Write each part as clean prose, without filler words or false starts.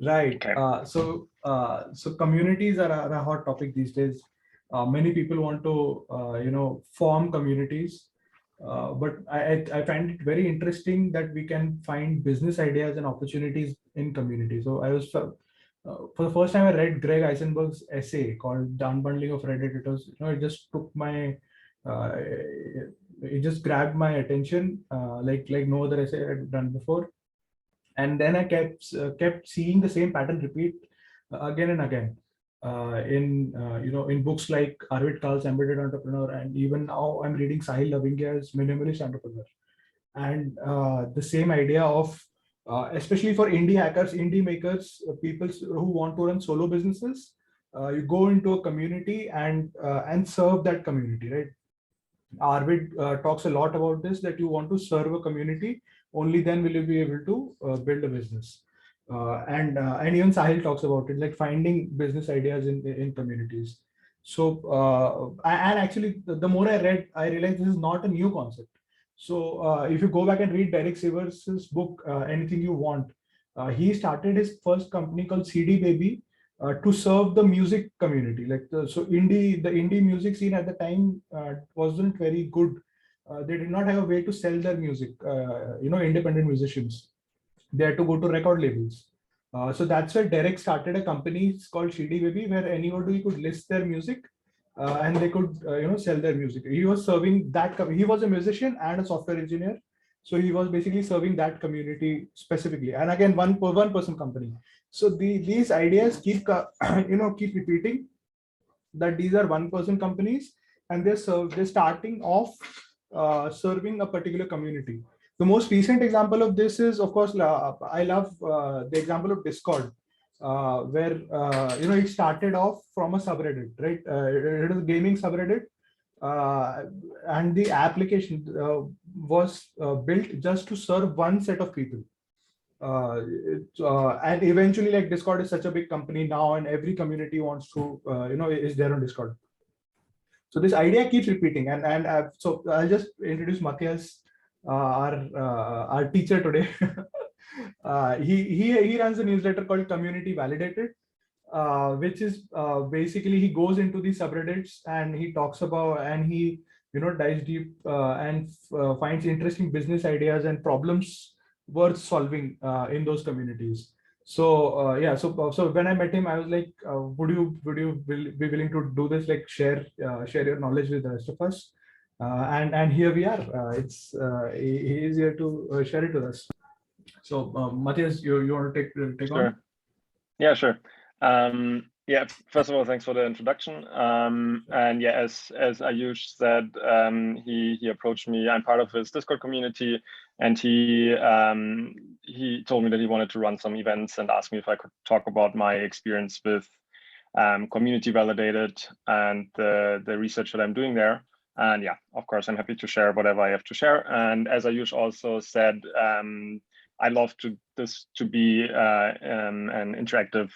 Right. Okay. So communities are a hot topic these days. Many people want to, form communities. But I find it very interesting that we can find business ideas and opportunities in community. So for the first time, I read Greg Eisenberg's essay called "The Unbundling of Reddit." It just took it just grabbed my attention, like no other essay I had done before. And then I kept seeing the same pattern repeat again and again in books like Arvid Kahl's Embedded Entrepreneur, and even now I'm reading Sahil Lavingya's Minimalist Entrepreneur. And the same idea of especially for indie hackers, indie makers, people who want to run solo businesses, you go into a community and serve that community, right? Arvid talks a lot about this, that you want to serve a community, only then will you be able to build a business. And even Sahil talks about it, like finding business ideas in communities. So and actually, the more I read, I realized this is not a new concept. So if you go back and read Derek Sivers's book, Anything You Want, he started his first company called CD Baby to serve the music community. The indie music scene at the time wasn't very good. They did not have a way to sell their music. Independent musicians, they had to go to record labels. So that's where Derek started a company called CD Baby, where anybody could list their music, and they could sell their music. He was serving that. He was a musician and a software engineer, so he was basically serving that community specifically. And again, one person company. So these ideas keep repeating, that these are one-person companies, and they're starting off serving a particular community. The most recent example of this is, of course, I love the example of Discord, where it started off from a subreddit, right? It is a gaming subreddit, uh, and the application was built just to serve one set of people. And eventually, like, Discord is such a big company now, and every community wants to is there on Discord. So this idea keeps repeating, so I'll just introduce Matthias, our teacher today. He runs a newsletter called Community Validated, which is basically, he goes into the subreddits and he talks about, and he dives deep and finds interesting business ideas and problems worth solving in those communities. So so when I met him, I was like, would you be willing to do this, like share your knowledge with the rest of us? And here we are. It's he is here to share it with us. So Matthias, you want to take on? Sure. Yeah, sure. Yeah, first of all, thanks for the introduction. And yeah, as Ayush said, he approached me. I'm part of his Discord community, and he told me that he wanted to run some events and asked me if I could talk about my experience with community validated and the research that I'm doing there. And yeah, of course, I'm happy to share whatever I have to share. And as Ayush also said, I love this to be an interactive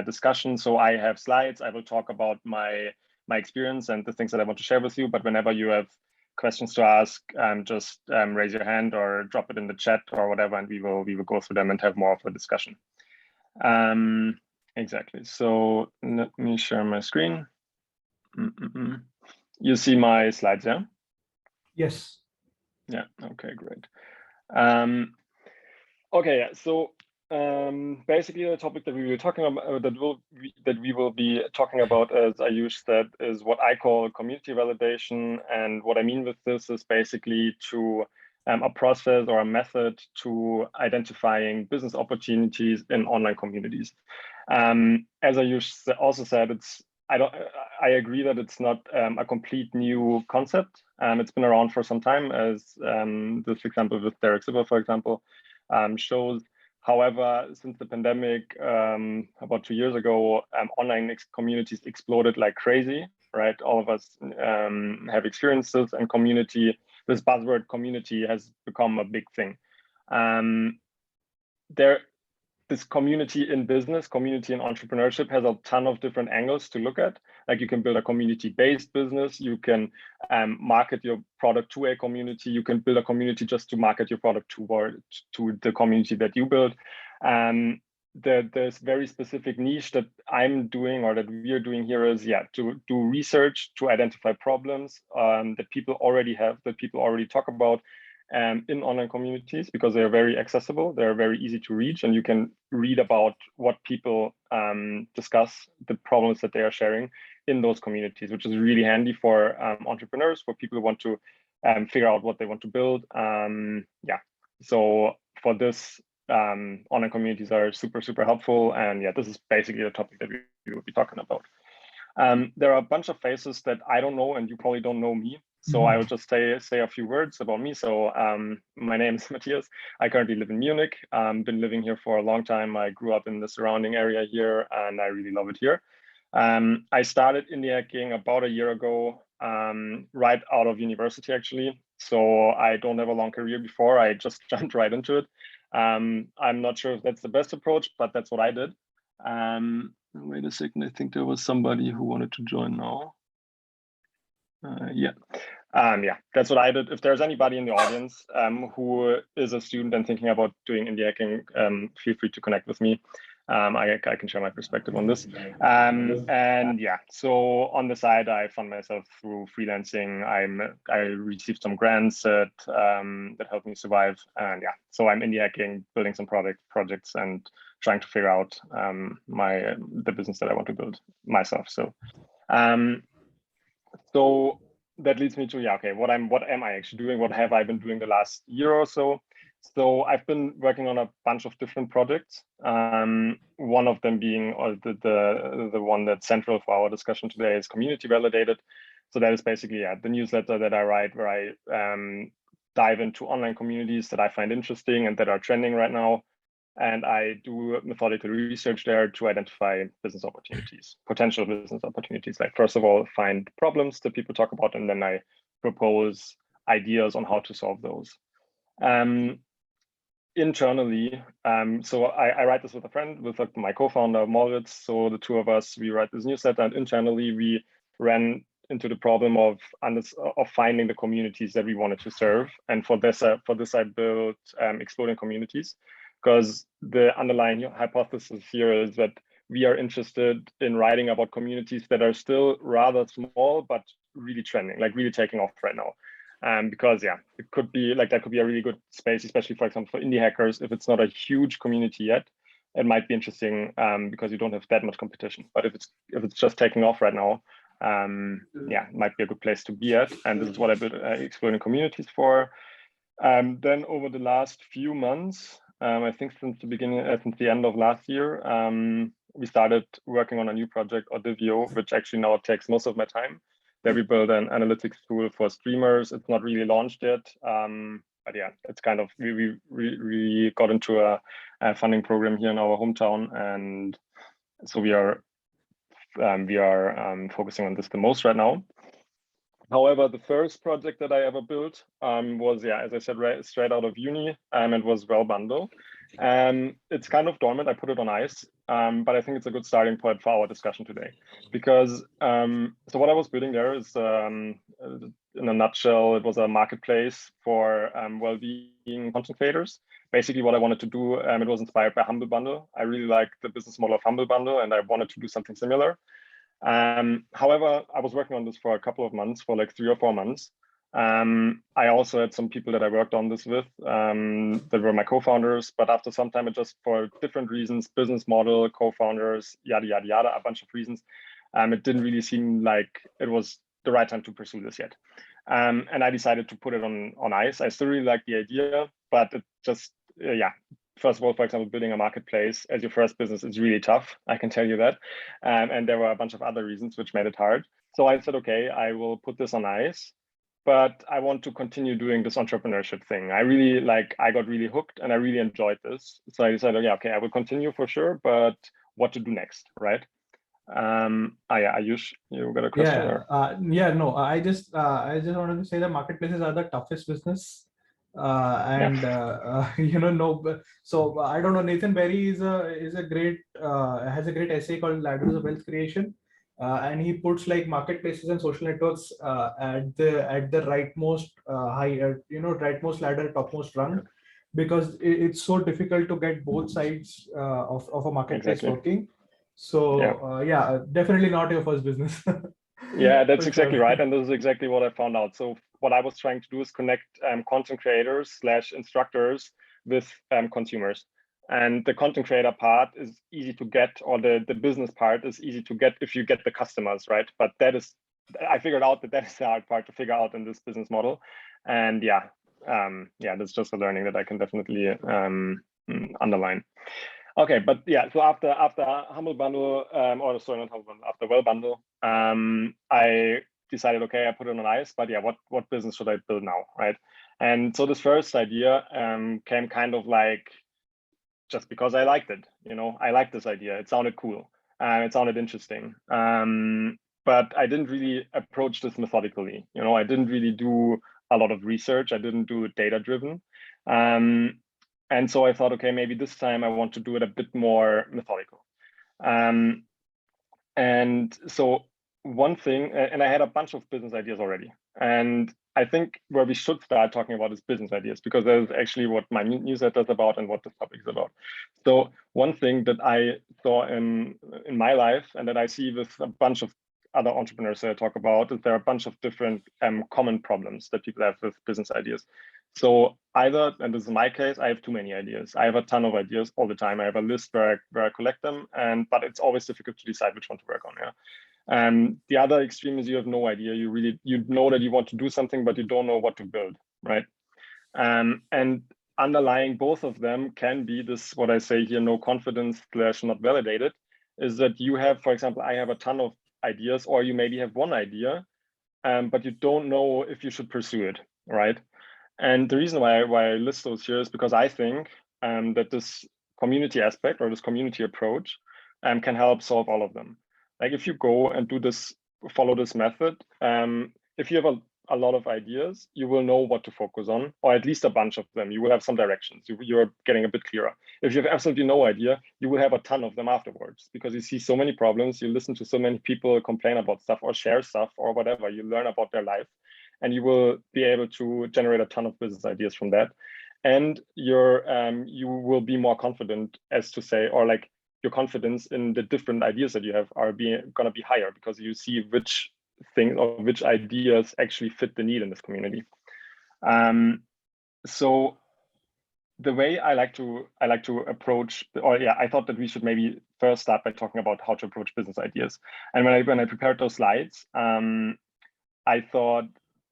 discussion. So I have slides. I will talk about my experience and the things that I want to share with you. But whenever you have questions to ask, just raise your hand or drop it in the chat or whatever, and we will go through them and have more of a discussion. Exactly. So let me share my screen. You see my slides, yeah? Yes. Yeah. Okay. Great. Okay, yeah. So basically, the topic that we were talking about, that we will be talking about, as Ayush said, is what I call community validation. And what I mean with this is basically to a process or a method to identifying business opportunities in online communities. As Ayush also said, I agree that it's not a complete new concept. It's been around for some time, as this example with Derek Sibber, for example, shows. However, since the pandemic, about 2 years ago, online communities exploded like crazy, right? All of us have experiences, and this buzzword community has become a big thing. This community in business, community in entrepreneurship has a ton of different angles to look at. Like, you can build a community-based business, you can market your product to a community, you can build a community just to market your product to the community that you build. there's very specific niche that I'm doing or that we are doing here is to do research to identify problems that people already have, that people already talk about in online communities, because they're very accessible, they're very easy to reach, and you can read about what people discuss, the problems that they are sharing in those communities, which is really handy for entrepreneurs, for people who want to figure out what they want to build. So for this, online communities are super helpful, and this is basically the topic that we will be talking about. There are a bunch of faces that I don't know, and you probably don't know me, so I will just say a few words about me. So my name is Matthias. I currently live in Munich. Been living here for a long time. I grew up in the surrounding area here, and I really love it here. I started indie hacking about a year ago, right out of university, actually. So I don't have a long career before. I just jumped right into it. I'm not sure if that's the best approach, but that's what I did. Wait a second, I think there was somebody who wanted to join now. That's what I did. If there's anybody in the audience who is a student and thinking about doing indie hacking, feel free to connect with me. I can share my perspective on this. So on the side, I fund myself through freelancing. I received some grants that helped me survive. And so I'm indie hacking, building some projects, and trying to figure out the business that I want to build myself. So that leads me to what am I actually doing? What have I been doing the last year or so? So I've been working on a bunch of different projects. One of them being the one that's central for our discussion today is Community Validated. So that is basically the newsletter that I write, where I dive into online communities that I find interesting and that are trending right now. And I do methodical research there to identify business opportunities, potential business opportunities. Like, first of all, find problems that people talk about, and then I propose ideas on how to solve those. Internally, so I write this with a friend, with my co-founder Moritz. So the two of us, we write this newsletter, and internally we ran into the problem of finding the communities that we wanted to serve. And for this I built Exploding Communities, because the underlying hypothesis here is that we are interested in writing about communities that are still rather small, but really trending, like really taking off right now. Because it could be like, that could be a really good space, especially for example, for indie hackers. If it's not a huge community yet, it might be interesting because you don't have that much competition. But if it's just taking off right now, it might be a good place to be at. And this is what I built Exploding Communities for. Then over the last few months, I think since the end of last year, we started working on a new project, Audivio, which actually now takes most of my time. There we build an analytics tool for streamers. It's not really launched yet, but it's kind of, we got into a funding program here in our hometown, and so we are focusing on this the most right now. However, the first project that I ever built was, as I said, straight out of uni, and it was Wellbundle. It's kind of dormant. I put it on ice, but I think it's a good starting point for our discussion today. Because so what I was building there is, in a nutshell, it was a marketplace for well-being content creators. Basically, what I wanted to do, it was inspired by Humble Bundle. I really like the business model of Humble Bundle, and I wanted to do something similar. However, I was working on this for a couple of months, for like 3 or 4 months. I also had some people that I worked on this with that were my co-founders, but after some time, it just, for different reasons, business model, co-founders, yada, yada, yada, a bunch of reasons, it didn't really seem like it was the right time to pursue this yet. And I decided to put it on ice. I still really like the idea, but it just, first of all, for example, building a marketplace as your first business is really tough. I can tell you that. And there were a bunch of other reasons which made it hard. So I said, okay, I will put this on ice, but I want to continue doing this entrepreneurship thing. I got really hooked and I really enjoyed this. So I decided, okay, I will continue for sure, but what to do next, right? Ayush, you got a question? No, I just wanted to say that marketplaces are the toughest business. So I don't know, Nathan Berry has a great essay called Ladders of Wealth Creation, and he puts like marketplaces and social networks at the rightmost rightmost ladder, topmost rung, because it's so difficult to get both sides of a marketplace Exactly. working. So yeah, definitely not your first business. Yeah, that's For exactly sure. right. And this is exactly what I found out. So what I was trying to do is connect content creators slash instructors with consumers. And the content creator part is easy to get, or the business part is easy to get if you get the customers, right? But I figured out that is the hard part to figure out in this business model. And yeah, that's just a learning that I can definitely underline. Okay, but yeah, so after Humble Bundle, or sorry, not Humble Bundle, after Well Bundle, I decided, okay, I put it on ice, but yeah, what business should I build now, right? And so this first idea came kind of like just because I liked it, I liked this idea. It sounded cool, and it sounded interesting. But I didn't really approach this methodically. I didn't really do a lot of research. I didn't do it data driven. And so I thought, okay, maybe this time I want to do it a bit more methodical. And so one thing, and I had a bunch of business ideas already. And I think where we should start talking about is business ideas, because that's actually what my newsletter is about and what this topic is about. So one thing that I saw in my life, and that I see with a bunch of other entrepreneurs that I talk about, is there are a bunch of different common problems that people have with business ideas. So either, and this is my case, I have too many ideas. I have a ton of ideas all the time. I have a list where I collect them, but it's always difficult to decide which one to work on. Yeah. The other extreme is you have no idea. You know that you want to do something, but you don't know what to build, right? And underlying both of them can be this, what I say here, no confidence / not validated, is that you have, for example, I have a ton of ideas, or you maybe have one idea, but you don't know if you should pursue it, right? And the reason why I list those here is because I think that this community aspect, or this community approach, can help solve all of them. Like if you go and follow this method, if you have a lot of ideas, you will know what to focus on, or at least a bunch of them. You will have some directions. You're getting a bit clearer. If you have absolutely no idea, you will have a ton of them afterwards, because you see so many problems, you listen to so many people complain about stuff or share stuff or whatever, you learn about their life, and you will be able to generate a ton of business ideas from that. And you will be more confident as to say, or like your confidence in the different ideas that you have are going to be higher, because you see which things or which ideas actually fit the need in this community. So the way I like to approach, I thought that we should maybe first start by talking about how to approach business ideas. And when I prepared those slides, I thought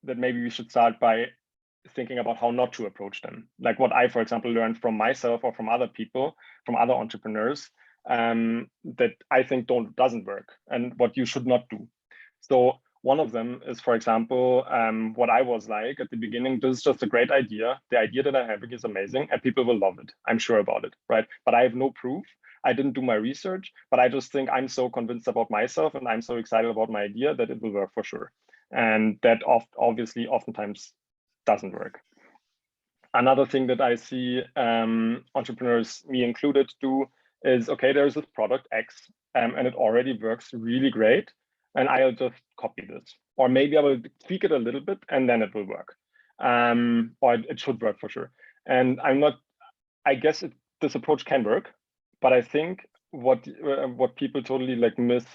that maybe we should start by thinking about how not to approach them. Like what I, for example, learned from myself or from other people, from other entrepreneurs, that I think doesn't work, and what you should not do. So one of them is, for example, what I was like at the beginning. This is just a great idea. The idea that I'm having is amazing, and people will love it. I'm sure about it, right? But I have no proof. I didn't do my research, but I just think I'm so convinced about myself, and I'm so excited about my idea that it will work for sure. And that obviously oftentimes doesn't work. Another thing that I see entrepreneurs, me included, do is, okay, there's this product X, and it already works really great, and I'll just copy this. Or maybe I will tweak it a little bit, and then it will work. Or it should work for sure. And I guess this approach can work, but I think what people totally like miss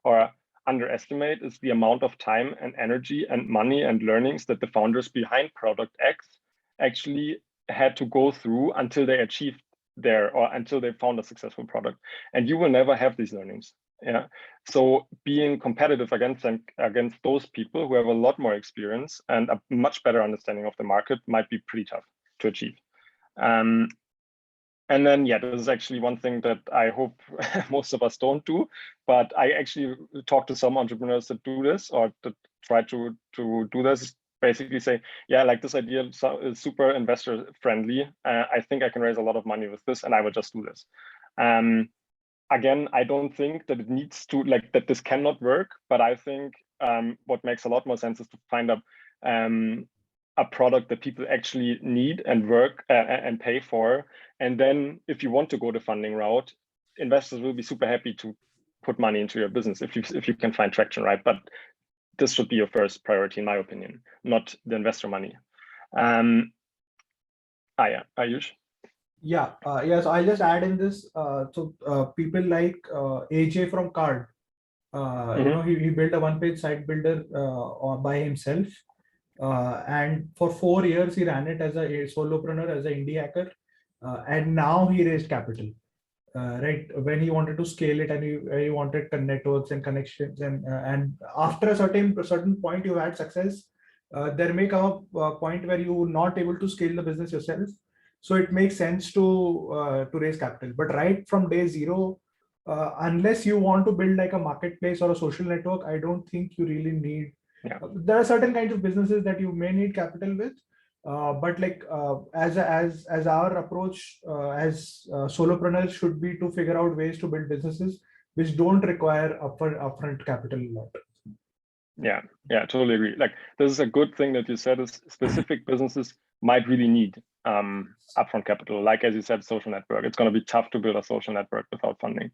or underestimate is the amount of time and energy and money and learnings that the founders behind product X actually had to go through until they achieved until they found a successful product. And you will never have these learnings. Yeah. So being competitive against those people who have a lot more experience and a much better understanding of the market might be pretty tough to achieve. And then, yeah, this is actually one thing that I hope most of us don't do, but I actually talk to some entrepreneurs that do this, or that try to do this, basically say, yeah, like this idea is super investor friendly. I think I can raise a lot of money with this, and I will just do this. Again, I don't think that it needs to, like, that this cannot work, but I think what makes a lot more sense is to find a product that people actually need and work and pay for. And then if you want to go the funding route, investors will be super happy to put money into your business if you can find traction, right? But this should be your first priority, in my opinion, not the investor money. Yeah, Ayush. Yeah. So I'll just add in this. People like AJ from Card, he built a one-page site builder by himself. And for 4 years, he ran it as a solopreneur, as an indie hacker. And now he raised capital, right? When he wanted to scale it, and he wanted networks and connections. And after a certain point, you had success. There may come a point where you're not able to scale the business yourself. So it makes sense to raise capital. But right from day zero, unless you want to build like a marketplace or a social network, I don't think you really need. Yeah. There are certain kinds of businesses that you may need capital with, but as our approach as solopreneurs should be to figure out ways to build businesses which don't require upfront capital a lot. Yeah, totally agree. Like, this is a good thing that you said, is specific businesses might really need upfront capital. Like, as you said, social network. It's going to be tough to build a social network without funding.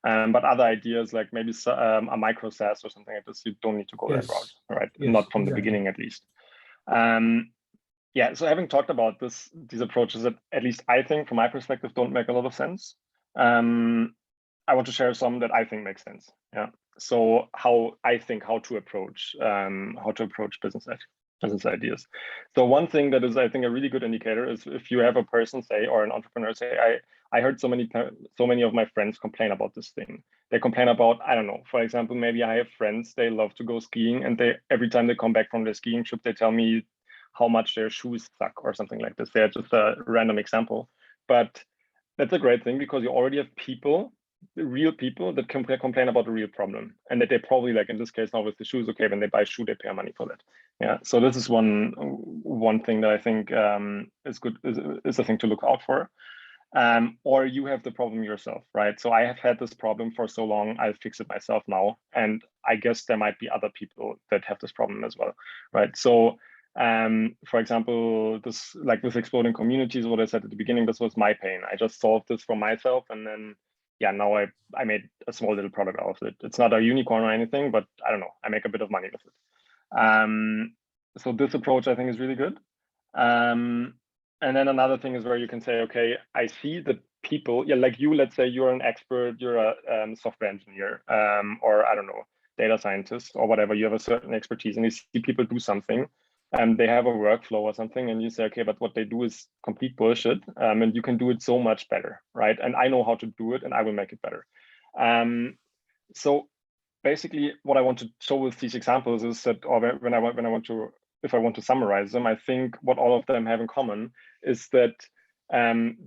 But other ideas, like maybe a micro SaaS or something like this, you don't need to go that route, right? Yes, not from exactly. the beginning, at least. Yeah, so having talked about these approaches that, at least I think from my perspective, don't make a lot of sense, I want to share some that I think make sense. Yeah. So how to approach business ideas. So one thing that is, I think, a really good indicator is if you have a person say, or an entrepreneur say, I heard so many of my friends complain about this thing. They complain about, I don't know, for example, maybe I have friends, they love to go skiing, and every time they come back from their skiing trip, they tell me how much their shoes suck or something like this. They're just a random example. But that's a great thing, because you already have real people that can complain about a real problem, and that they probably, like in this case now with the shoes, okay, when they buy a shoe, they pay money for that. Yeah. So this is one thing that I think is good, is a thing to look out for. Or you have the problem yourself, right? So I have had this problem for so long, I'll fix it myself now. And I guess there might be other people that have this problem as well, right? So for example, this, like with exploding communities, what I said at the beginning, this was my pain. I just solved this for myself, and then now I made a small little product out of it. It's not a unicorn or anything, but I don't know, I make a bit of money with it. So this approach, I think, is really good. And then another thing is where you can say, okay, I see the people, like you, let's say you're an expert, you're a software engineer, or I don't know, data scientist or whatever, you have a certain expertise, and you see people do something, and they have a workflow or something, and you say, okay, but what they do is complete bullshit, and you can do it so much better, right? And I know how to do it, and I will make it better. So basically, what I want to show with these examples is that, or if I want to summarize them, I think what all of them have in common is that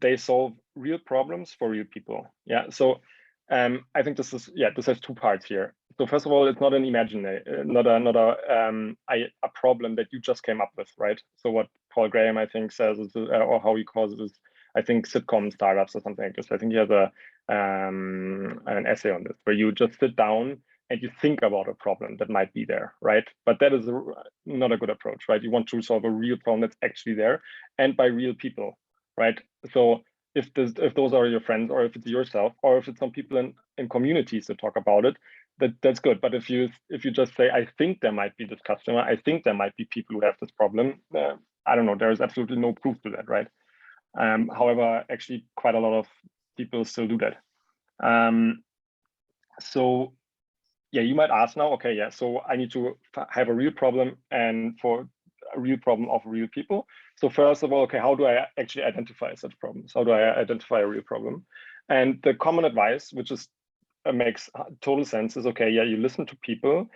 they solve real problems for real people. Yeah. So I think this has two parts here. So first of all, it's not an imaginary, not a problem that you just came up with, right? So what Paul Graham, I think, says is, or how he calls it, is, I think, sitcom startups or something like this. I think he has an essay on this, where you just sit down and you think about a problem that might be there, right? But that is not a good approach, right? You want to solve a real problem that's actually there, and by real people, right? So if those are your friends, or if it's yourself, or if it's some people in communities that talk about it, that's good. But if you just say, I think there might be this customer, I think there might be people who have this problem, I don't know, there is absolutely no proof to that, right? However, actually quite a lot of people still do that. So yeah, you might ask now, okay, yeah, so I need to have a real problem, and for a real problem of real people. So first of all, okay, how do I actually identify such problems? How do I identify a real problem? And the common advice, which is makes total sense, is, okay, yeah, you listen to people,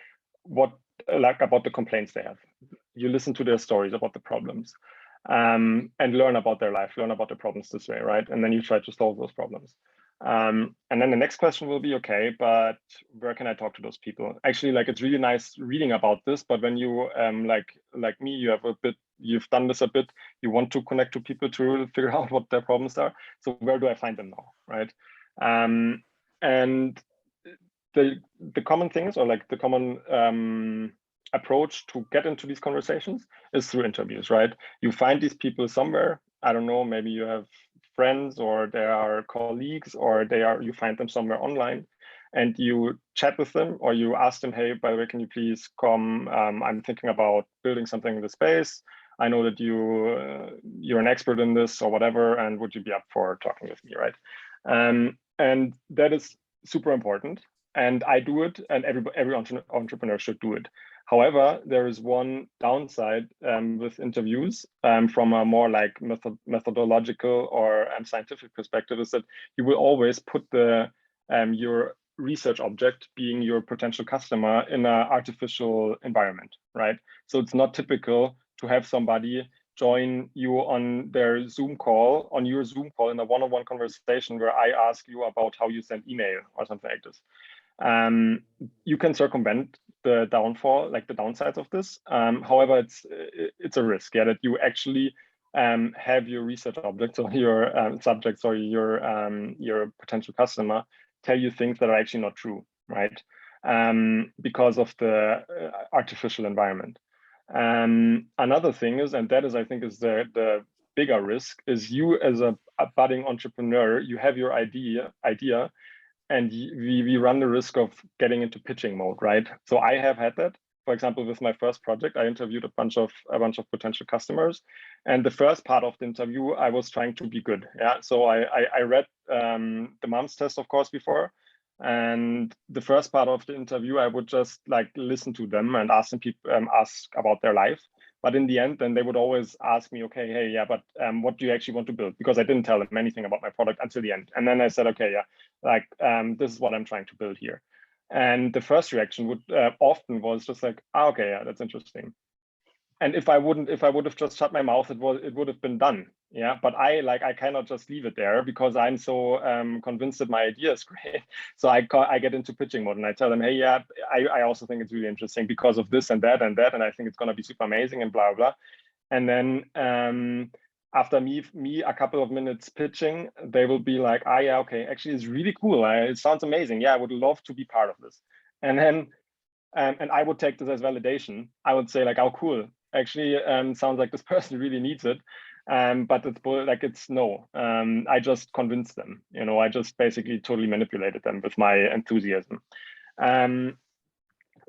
about the complaints they have. You listen to their stories about the problems, and learn about their life, learn about the problems this way, right? And then you try to solve those problems. And then the next question will be, okay, but where can I talk to those people? Actually, like, it's really nice reading about this, but when you like me, you've done this a bit, you want to connect to people to really figure out what their problems are. So where do I find them now, right? And the common things, or like the common approach to get into these conversations is through interviews, right? You find these people somewhere. I don't know, maybe you have friends, or they are colleagues, or you find them somewhere online, and you chat with them, or you ask them, hey, by the way, can you please come? I'm thinking about building something in the space. I know that you're an expert in this or whatever, and would you be up for talking with me, right? And that is super important. And I do it, and every entrepreneur should do it. However, there is one downside with interviews from a more like methodological or scientific perspective, is that you will always put your research object, being your potential customer, in an artificial environment, right? So it's not typical to have somebody join you on their Zoom call, on your Zoom call, in a one-on-one conversation where I ask you about how you send email or something like this. You can circumvent the downsides of this. However, it's a risk, yeah, that you actually have your research objects or your subjects or your potential customer tell you things that are actually not true, right? Because of the artificial environment. Another thing is, and that is, I think, is the bigger risk, is you as a budding entrepreneur, you have your idea, and we run the risk of getting into pitching mode, right? So I have had that. For example, with my first project, I interviewed a bunch of potential customers, and the first part of the interview, I was trying to be good. Yeah, so I read the MOMS test, of course, before, and the first part of the interview, I would just like listen to them and ask about their life. But in the end, then they would always ask me, okay, hey, yeah, but what do you actually want to build? Because I didn't tell them anything about my product until the end. And then I said, okay, yeah, like this is what I'm trying to build here. And the first reaction would often was just like, okay, yeah, that's interesting. And if I would have just shut my mouth, it would have been done. Yeah, but I cannot just leave it there, because I'm so convinced that my idea is great. So I get into pitching mode and I tell them, hey, yeah, I also think it's really interesting because of this and that and that, and I think it's gonna be super amazing and blah blah. And then after me a couple of minutes pitching, they will be like, ah, yeah, okay, actually it's really cool. It sounds amazing. Yeah, I would love to be part of this. And then and I would take this as validation. I would say like, oh, cool. Actually, sounds like this person really needs it. But it's no. I just convinced them. You know, I just basically totally manipulated them with my enthusiasm.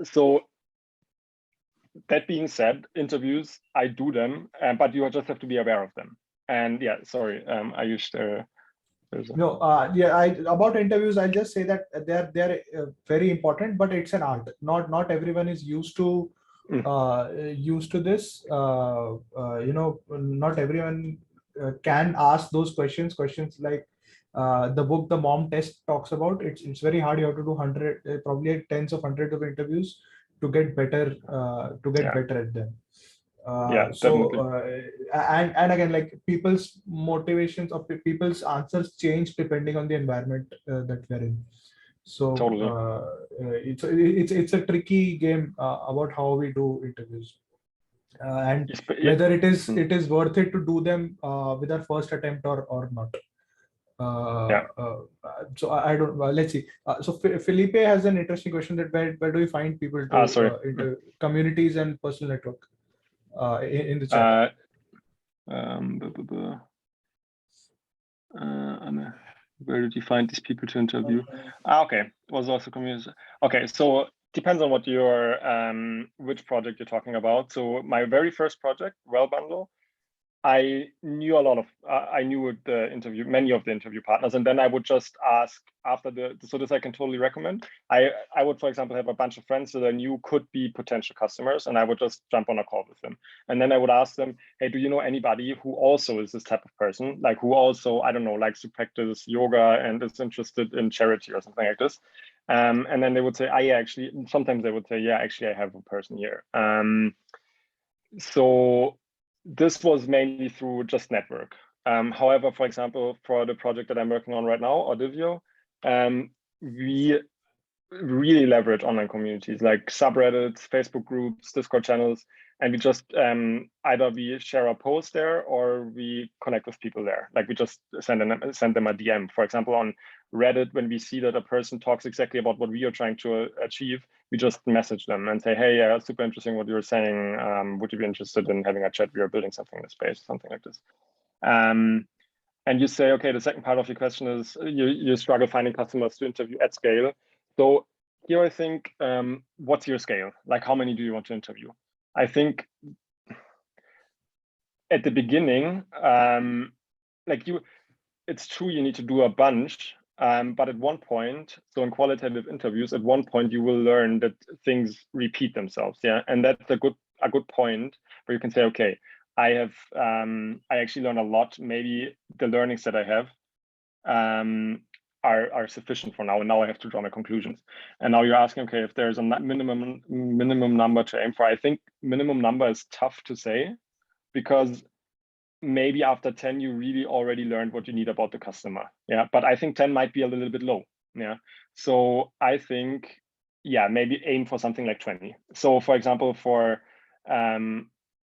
So that being said, interviews, I do them, but you just have to be aware of them. And yeah, sorry, I used No, yeah, about interviews, I'll just say that they're very important, but it's an art. Not everyone is used to this. Not everyone can ask those questions like the book The Mom Test talks about. It's very hard. You have to do probably tens of hundreds of interviews to get better better at them. Yeah, definitely. And again, like people's motivations or people's answers change depending on the environment that we're in. So Totally. it's a tricky game about how we do interviews, and whether it is worth it to do them with our first attempt or not. So I don't. Let's see. So Felipe has an interesting question: that where do we find people to into communities and personal network in the chat? Where did you find these people to interview? Okay, was also community. Okay, so depends on what your which project you're talking about. So my very first project, Well Bundle, I knew many of the interview partners, and then I would just ask after so this I can totally recommend. I would, for example, have a bunch of friends that I knew could be potential customers, and I would just jump on a call with them. And then I would ask them, hey, do you know anybody who also is this type of person? Like who also, I don't know, likes to practice yoga and is interested in charity or something like this. And then they would say, yeah, actually, sometimes they would say, yeah, actually, I have a person here. So this was mainly through just network. However, for example, for the project that I'm working on right now, Audivio, we really leverage online communities like subreddits, Facebook groups, Discord channels, and we just either we share a post there or we connect with people there. Like we just send them a DM. For example, on Reddit, when we see that a person talks exactly about what we are trying to achieve, we just message them and say, hey, yeah, super interesting what you're saying. Would you be interested in having a chat? We are building something in the space, something like this. And you say, okay, the second part of your question is you struggle finding customers to interview at scale. So here I think, what's your scale? Like how many do you want to interview? I think at the beginning, like it's true, you need to do a bunch, but at one point, so in qualitative interviews, at one point you will learn that things repeat themselves. Yeah, and that's a good point where you can say, okay, I actually learned a lot. Maybe the learnings that I have are sufficient for now, and now I have to draw my conclusions. And now you're asking, okay, if there's a minimum number to aim for. I think minimum number is tough to say, because maybe after 10 you really already learned what you need about the customer. Yeah, but I think 10 might be a little bit low. Yeah, so I think, yeah, maybe aim for something like 20. So for example, for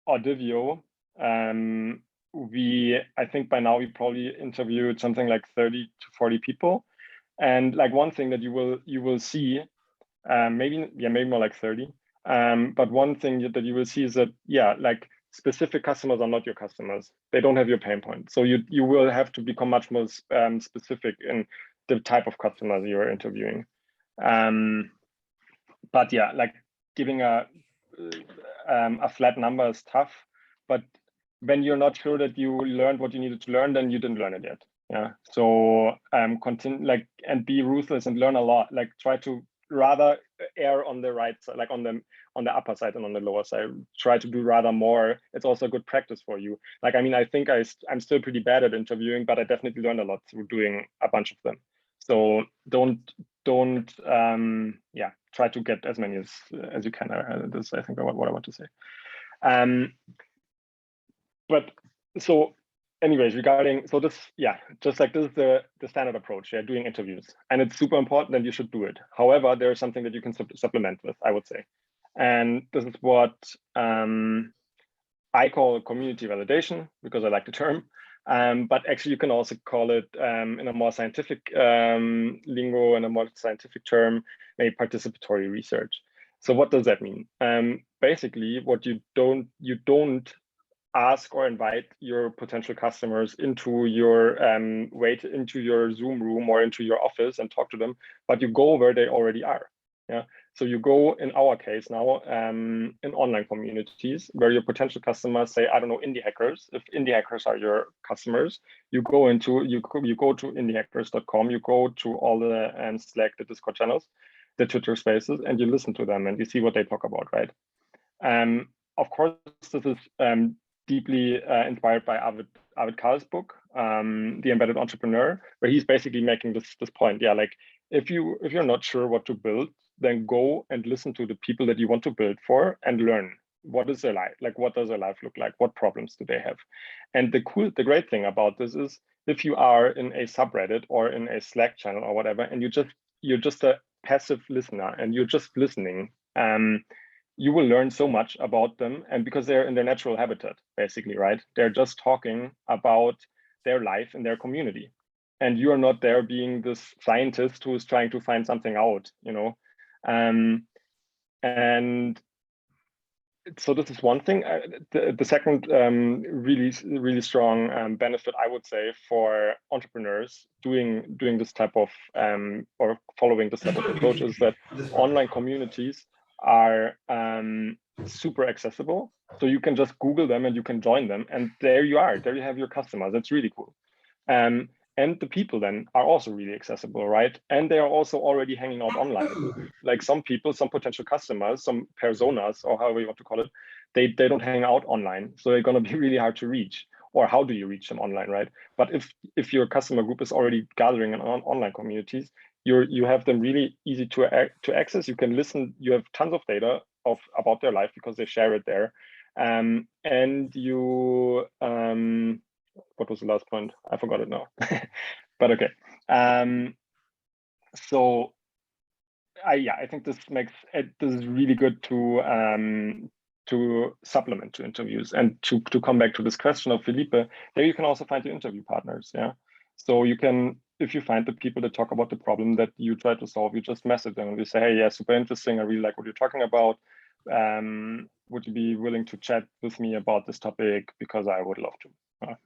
Audivio, I think by now we probably interviewed something like 30 to 40 people. And like one thing that you will see, maybe more like 30. But one thing that you will see is that, yeah, like specific customers are not your customers. They don't have your pain point. So you will have to become much more specific in the type of customers you're interviewing. But yeah, like giving a flat number is tough. But when you're not sure that you learned what you needed to learn, then you didn't learn it yet. Yeah. So continue, like, and be ruthless and learn a lot. Like try to rather err on the right side, like on the upper side and on the lower side. Try to do rather more. It's also a good practice for you. Like, I mean, I think I'm still pretty bad at interviewing, but I definitely learned a lot through doing a bunch of them. So don't yeah, try to get as many as you can. This, I think, what I want to say. But so anyways, regarding, so this, yeah, just like this is the standard approach, yeah, doing interviews, and it's super important and you should do it. However, there is something that you can supplement with, I would say. And this is what I call community validation, because I like the term. But actually you can also call it in a more scientific lingo, in a more scientific term, maybe participatory research. So what does that mean? Basically, what you don't ask or invite your potential customers into your into your Zoom room or into your office and talk to them, but you go where they already are. Yeah. So you go, in our case now, in online communities where your potential customers, say, I don't know, indie hackers. If indie hackers are your customers, you go to indiehackers.com, you go to all the Slack, the Discord channels, the Twitter spaces, and you listen to them and you see what they talk about, right? Of course, this is deeply inspired by Arvid Kahl's book, The Embedded Entrepreneur, where he's basically making this point. Yeah, like if you're not sure what to build, then go and listen to the people that you want to build for and learn what is their life, like what does their life look like, what problems do they have. And the great thing about this is, if you are in a subreddit or in a Slack channel or whatever, and you're just a passive listener and you're just listening, you will learn so much about them, and because they're in their natural habitat, basically, right? They're just talking about their life and their community, and you are not there being this scientist who is trying to find something out, you know. And so this is one thing. The second really strong benefit, I would say, for entrepreneurs doing this type of or following this type of approach is that online communities are super accessible. So you can just Google them and you can join them, and there you are. There you have your customers. That's really cool. And the people then are also really accessible, right? And they are also already hanging out online. Like some people, some potential customers, some personas, or however you want to call it, they don't hang out online. So they're going to be really hard to reach. Or how do you reach them online, right? But if your customer group is already gathering in online communities, you have them really easy to access. You can listen. You have tons of data about their life because they share it there. And you what was the last point? I forgot it now. But okay. So I think this makes it, this is really good to supplement to interviews, and to come back to this question of Felipe. There you can also find your interview partners. Yeah. So you can, if you find the people that talk about the problem that you try to solve, you just message them and you say, hey, yeah, super interesting. I really like what you're talking about. Would you be willing to chat with me about this topic? Because I would love to.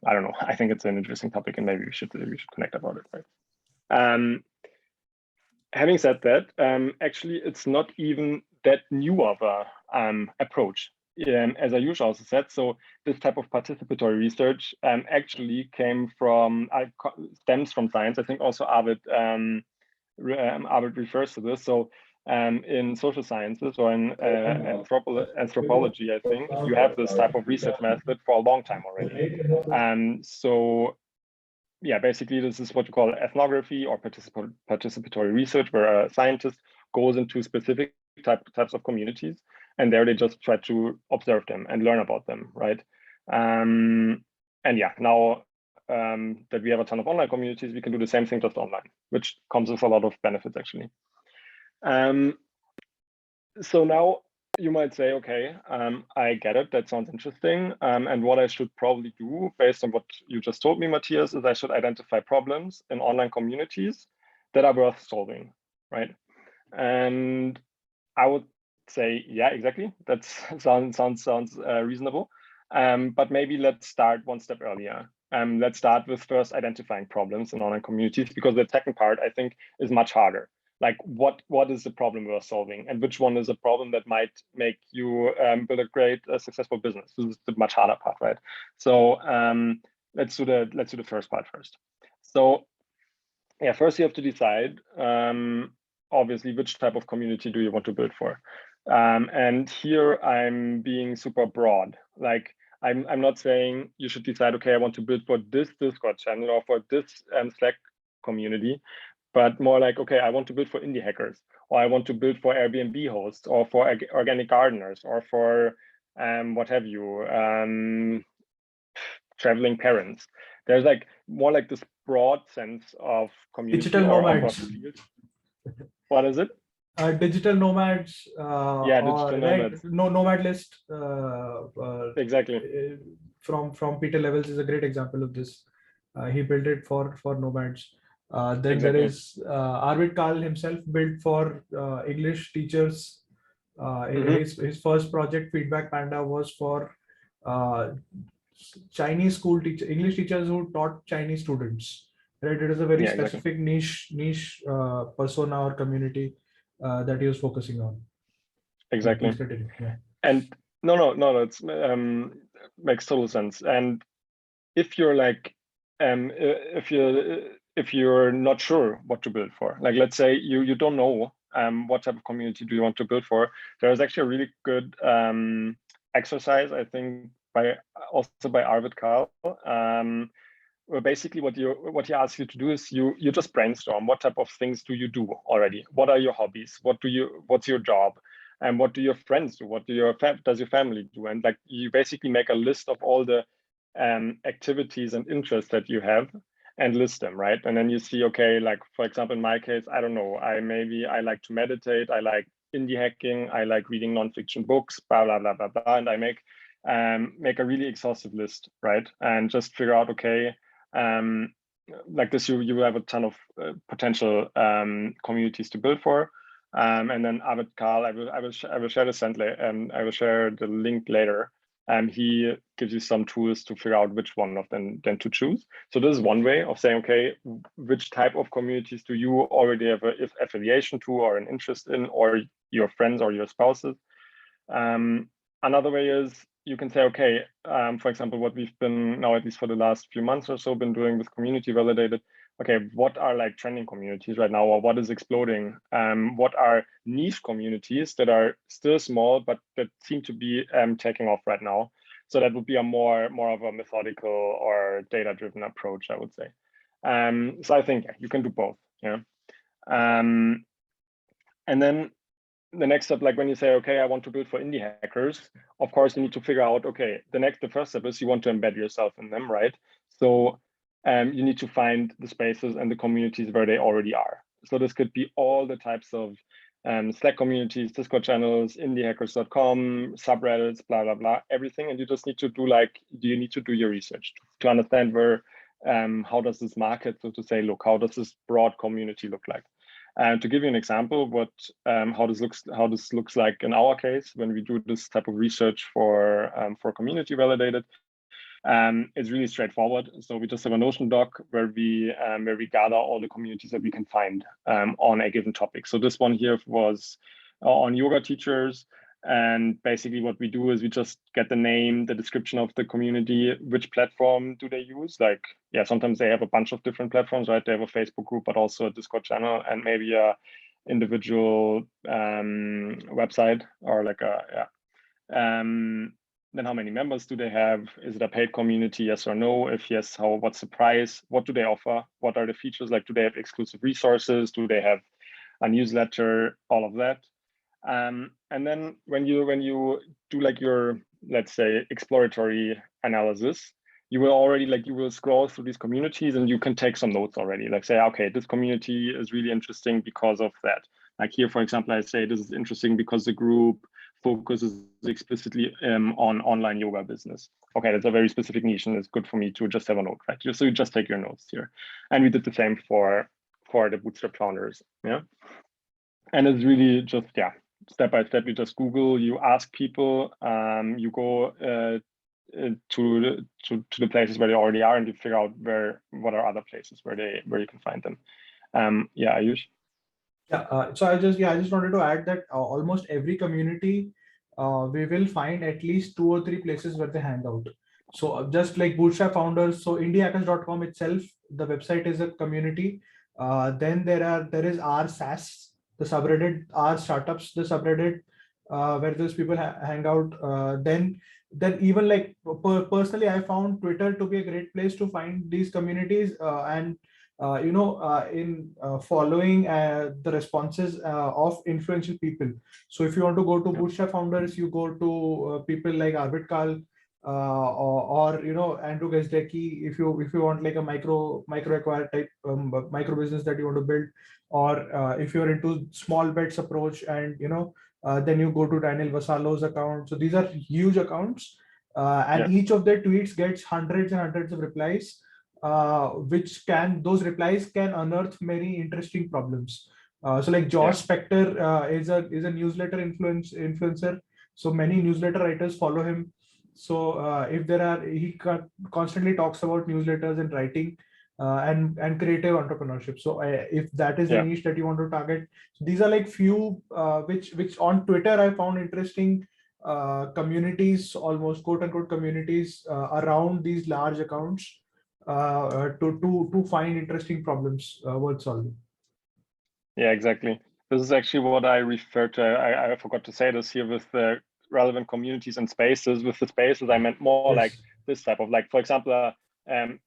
I don't know. I think it's an interesting topic, and maybe we should connect about it, right? Having said that, actually, it's not even that new of a approach. as Ayush also said, so this type of participatory research actually stems from science. I think also Arvid refers to this. So in social sciences or in anthropology, I think you have this type of research method for a long time already. So yeah, basically this is what you call ethnography or participatory research, where a scientist goes into specific types of communities, and there they just try to observe them and learn about them, right? And yeah, now that we have a ton of online communities, we can do the same thing just online, which comes with a lot of benefits actually. So now you might say, okay, I get it. That sounds interesting. And what I should probably do, based on what you just told me, Matthias, is I should identify problems in online communities that are worth solving, right? And I would say, yeah, exactly. That sounds reasonable. But maybe let's start one step earlier. Let's start with first identifying problems in online communities, because the second part, I think, is much harder. Like what is the problem we're solving, and which one is a problem that might make you build a great, successful business? This is the much harder part, right? So let's do the first part first. So yeah, first you have to decide, obviously, which type of community do you want to build for? And here I'm being super broad. Like I'm not saying you should decide, okay, I want to build for this Discord channel or for this Slack community, but more like, okay, I want to build for indie hackers, or I want to build for Airbnb hosts, or for organic gardeners, or for what have you, traveling parents. There's like more like this broad sense of community. Digital nomads. What is it? Digital nomads. Yeah, digital nomads. Right? No, nomad list. Exactly. From Peter Levels is a great example of this. He built it for nomads. Then Exactly. there is Arvid Kahl himself built for English teachers. His first project, Feedback Panda, was for Chinese school English teachers who taught Chinese students. Right, it is a very specific niche persona or community that he was focusing on. Exactly. Yeah. And no, it's makes total sense. And if you're like, if you're not sure what to build for, like let's say you don't know what type of community do you want to build for, there is actually a really good exercise, I think, by Arvid Kahl, where basically what he asks you to do is you just brainstorm what type of things do you do already, what are your hobbies, what's your job, and what do your friends do, what do does your family do, and like you basically make a list of all the activities and interests that you have and list them, right? And then you see, okay, like for example, in my case, I don't know, I like to meditate, I like indie hacking, I like reading nonfiction books, blah blah blah blah blah, and I make a really exhaustive list, right? And just figure out, okay, like this, you have a ton of potential communities to build for. And then Arvid Kahl, I will share the link later. He gives you some tools to figure out which one of them then to choose. So this is one way of saying, okay, which type of communities do you already have an affiliation to or an interest in, or your friends or your spouses? Another way is you can say, okay, for example, what we've been now, at least for the last few months or so, been doing with Community Validated. Okay, what are like trending communities right now, or what is exploding? What are niche communities that are still small, but that seem to be taking off right now? So that would be a more of a methodical or data-driven approach, I would say. So I think you can do both. Yeah. And then the next step, like when you say, okay, I want to build for indie hackers, of course, you need to figure out, okay, the first step is you want to embed yourself in them, right? So you need to find the spaces and the communities where they already are. So this could be all the types of Slack communities, Discord channels, indiehackers.com, subreddits, blah, blah, blah, everything. And you just need to you need to do your research to understand where, how does this market, so to say, look, how does this broad community look like? And to give you an example, how this looks like in our case when we do this type of research for Community Validated, it's really straightforward. So we just have a Notion doc where we gather all the communities that we can find on a given topic. So this one here was on yoga teachers. And basically what we do is we just get the name, the description of the community, which platform do they use? Like, yeah, sometimes they have a bunch of different platforms, right? They have a Facebook group, but also a Discord channel and maybe a individual website or like then how many members do they have? Is it a paid community? Yes or no? If yes, what's the price? What do they offer? What are the features? Like, do they have exclusive resources? Do they have a newsletter? All of that. And then when you do like your, let's say, exploratory analysis, you will already you will scroll through these communities and you can take some notes already. Like say, okay, this community is really interesting because of that. Like here, for example, I say this is interesting because the group focuses explicitly on online yoga business. Okay, that's a very specific niche and it's good for me to just have a note, right? So you just take your notes here. And we did the same for the Bootstrap founders, yeah? And it's really just, yeah, step by step, you just Google, you ask people, you go to the places where they already are and you figure out what are other places where you can find them. Yeah, Ayush? Yeah, so I just wanted to add that almost every community, we will find at least 2 or 3 places where they hang out. So just like Bootstrap founders, so indiehackers.com itself, the website is a community. Then there is r SaaS, the subreddit, r startups, the subreddit, where those people hang out. Then even like personally, I found Twitter to be a great place to find these communities, and in following the responses of influential people. So if you want to go to Bootstrap founders, you go to people like Arvid Kahl, or Andrew Gazdecki, if you want like a micro acquire type micro business that you want to build, or if you're into small bets approach, and then you go to Daniel Vassallo's account. So these are huge accounts, and each of their tweets gets hundreds and hundreds of replies, those replies can unearth many interesting problems. So like Josh Spector is a newsletter influencer. So many newsletter writers follow him. So he constantly talks about newsletters and writing, and creative entrepreneurship. So if that is the niche that you want to target, so these are like few which on Twitter I found interesting communities, almost quote unquote communities around these large accounts, to find interesting problems worth solving. Yeah, exactly. This is actually what I referred to. I forgot to say this here with the relevant communities and spaces. With the spaces, I meant more like this type of, like, for example,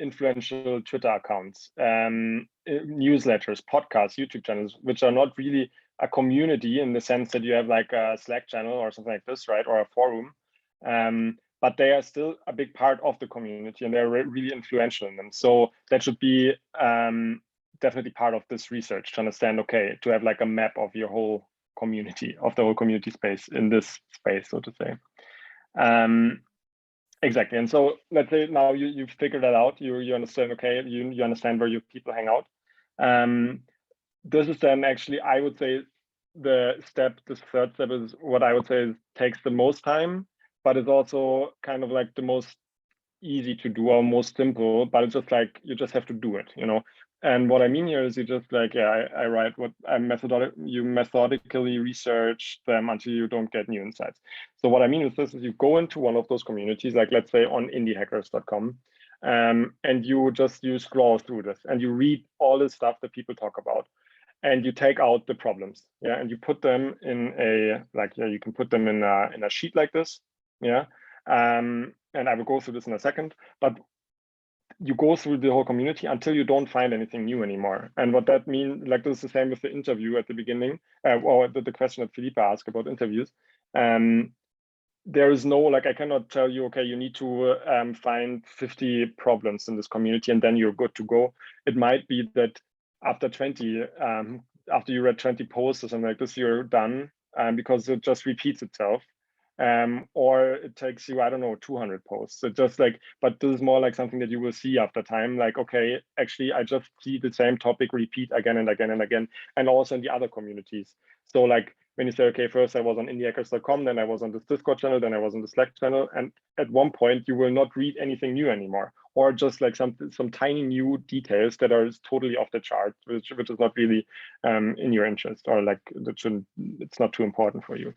influential Twitter accounts, newsletters, podcasts, YouTube channels, which are not really a community in the sense that you have like a Slack channel or something like this, right? Or a forum. But they are still a big part of the community and they're really influential in them. So that should be definitely part of this research to understand, okay, to have like a map of your whole community, of the whole community space in this space, so to say. Exactly. And so let's say now you've figured that out, you understand, okay, you understand where your people hang out. This is then actually, I would say, this third step is what I would say takes the most time, but it's also kind of like the most easy to do or most simple, but it's just like, you just have to do it, And what I mean here is you just like, I write what you methodically research them until you don't get new insights. So what I mean with this is you go into one of those communities, like let's say on indiehackers.com, and you scroll through this and you read all the stuff that people talk about. And you take out the problems, and you put them in you can put them in a sheet like this, and I will go through this in a second, but you go through the whole community until you don't find anything new anymore. And what that means, like this is the same with the interview at the beginning, or the question that Philippe asked about interviews. There is no, like, I cannot tell you, okay, you need to find 50 problems in this community and then you're good to go. It might be that after 20, after you read 20 posts or something like this, you're done because it just repeats itself. Or it takes you, I don't know, 200 posts. So just like, but this is more like something that you will see after time. Like, okay, actually, I just see the same topic repeat again and again and again, and also in the other communities. So like when you say, okay, first I was on indiehackers.com, then I was on this Discord channel, then I was on the Slack channel, and at one point you will not read anything new anymore, or just like some tiny new details that are totally off the chart, which is not really in your interest, or like it's not too important for you.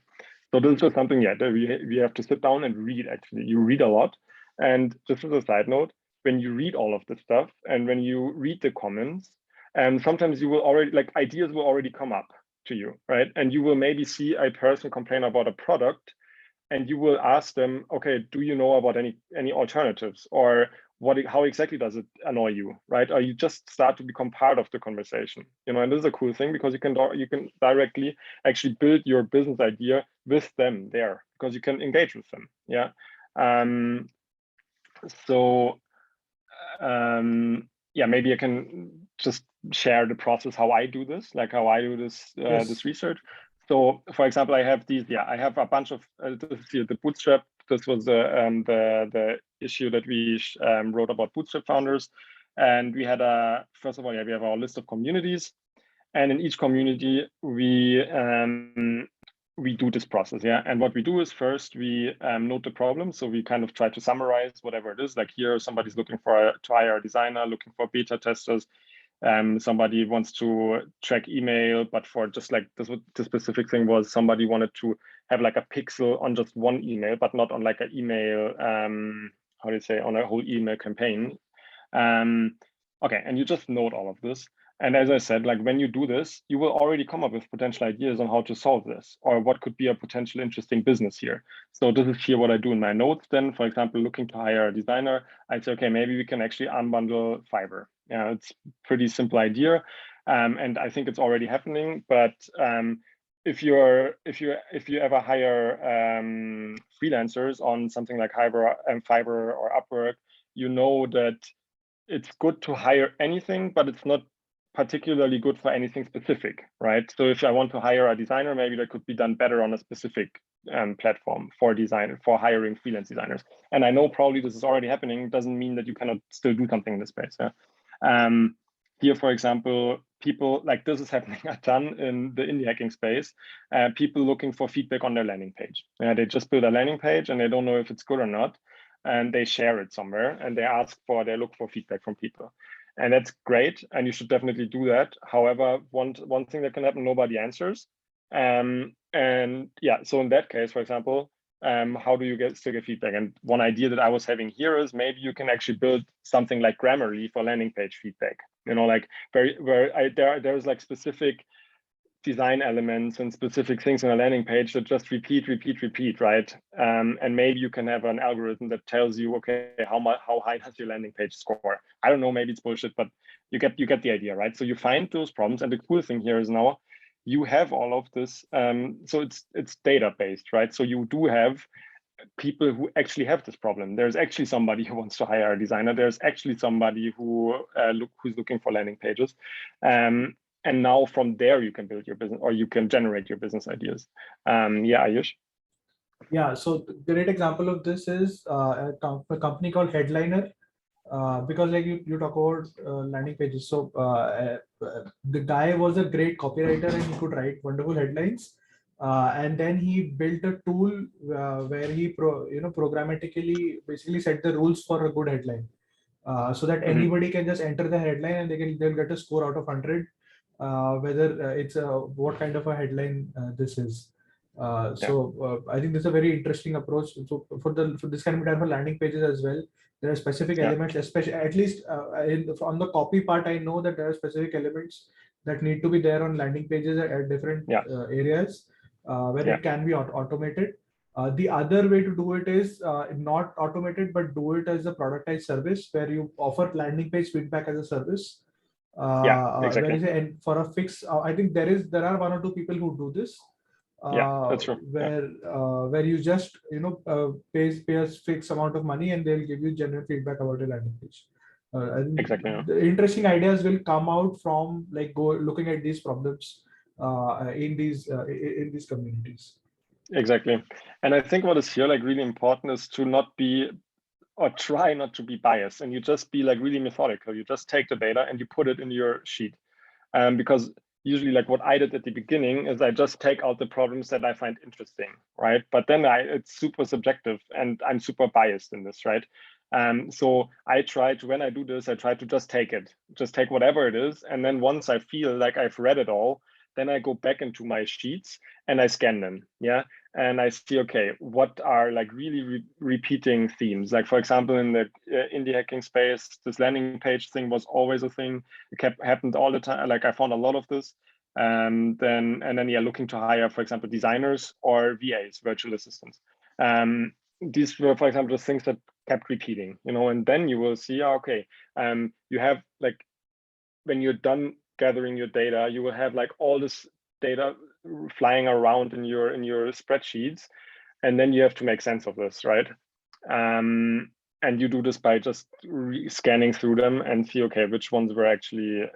So this is just something, yeah, that we have to sit down and read. Actually, you read a lot. And just as a side note, when you read all of this stuff and when you read the comments, sometimes you will already, like, ideas will already come up to you, right? And you will maybe see a person complain about a product, and you will ask them, okay, do you know about any alternatives, or how exactly does it annoy you, right? Or you just start to become part of the conversation, and this is a cool thing, because you can directly actually build your business idea with them there, because you can engage with them. Yeah. So yeah, maybe I can just share the process how I do this, like how I do this Yes. this research. So, for example, I have these. Yeah, I have a bunch of this is here, the Bootstrap. This was the issue that we wrote about Bootstrap founders, and we had first of all, yeah, we have our list of communities, and in each community we do this process. Yeah, and what we do is first we note the problem. So we kind of try to summarize whatever it is. Like here, somebody's looking to hire a designer, looking for beta testers. Somebody wants to track email, but for just like this, the specific thing was somebody wanted to have like a pixel on just one email, but not on like an email, how do you say, on a whole email campaign. Okay, and you just note all of this. And as I said, like when you do this, you will already come up with potential ideas on how to solve this, or what could be a potential interesting business here. So this is here what I do in my notes. Then, for example, looking to hire a designer, I'd say, okay, maybe we can actually unbundle Fiverr. Yeah, it's pretty simple idea, and I think it's already happening. But if you ever hire freelancers on something like Fiverr or Upwork, you know that it's good to hire anything, but it's not particularly good for anything specific, right? So if I want to hire a designer, maybe that could be done better on a specific platform for hiring freelance designers. And I know probably this is already happening. It doesn't mean that you cannot still do something in this space. Yeah? Here, for example, people like this is happening a ton in the indie hacking space. People looking for feedback on their landing page. They just build a landing page and they don't know if it's good or not, and they share it somewhere and they look for feedback from people. And that's great, and you should definitely do that. However, one thing that can happen, nobody answers. And yeah, so in that case, for example, how do you still get feedback? And one idea that I was having here is maybe you can actually build something like Grammarly for landing page feedback. Like there's like specific design elements and specific things on a landing page that just repeat, right? And maybe you can have an algorithm that tells you, okay, how high does your landing page score? I don't know, maybe it's bullshit, but you get the idea, right? So you find those problems, and the cool thing here is now you have all of this. So it's data based, right? So you do have people who actually have this problem. There's actually somebody who wants to hire a designer. There's actually somebody who's looking for landing pages. And now from there, you can build your business, or you can generate your business ideas. Yeah, Ayush? Yeah, so the great example of this is a company called Headliner, because like you talk about landing pages. So the guy was a great copywriter and he could write wonderful headlines. And then he built a tool where he programmatically basically set the rules for a good headline, so that anybody can just enter the headline and they'll get a score out of 100, whether it's what kind of a headline this is. So I think this is a very interesting approach. So for this can be done for landing pages as well. There are specific elements, especially at least on the copy part. I know that there are specific elements that need to be there on landing pages at different areas where it can be automated. The other way to do it is not automated, but do it as a productized service where you offer landing page feedback as a service. Exactly. And for a fix, I think there are one or two people who do this. That's true. Where you just pay a fixed amount of money and they'll give you general feedback about your landing page. I think exactly. The interesting ideas will come out from looking at these problems in these communities. Exactly. And I think what is here like really important is to not be, or try not to be biased, and you just be like really methodical. You just take the data and you put it in your sheet. Because usually like what I did at the beginning is I just take out the problems that I find interesting, right? But then it's super subjective and I'm super biased in this, right? So when I do this, I try to just take whatever it is. And then once I feel like I've read it all, then I go back into my sheets and I scan them. Yeah. And I see, okay, what are like really repeating themes? Like, for example, in the indie hacking space, this landing page thing was always a thing. It happened all the time. Like, I found a lot of this. And then yeah, looking to hire, for example, designers or VAs, virtual assistants. These were, for example, the things that kept repeating, you know, and then you will see, okay, you have like, when you're done gathering your data, you will have like all this data flying around in your spreadsheets, and then you have to make sense of this, right? And you do this by just scanning through them and see, okay, which ones were actually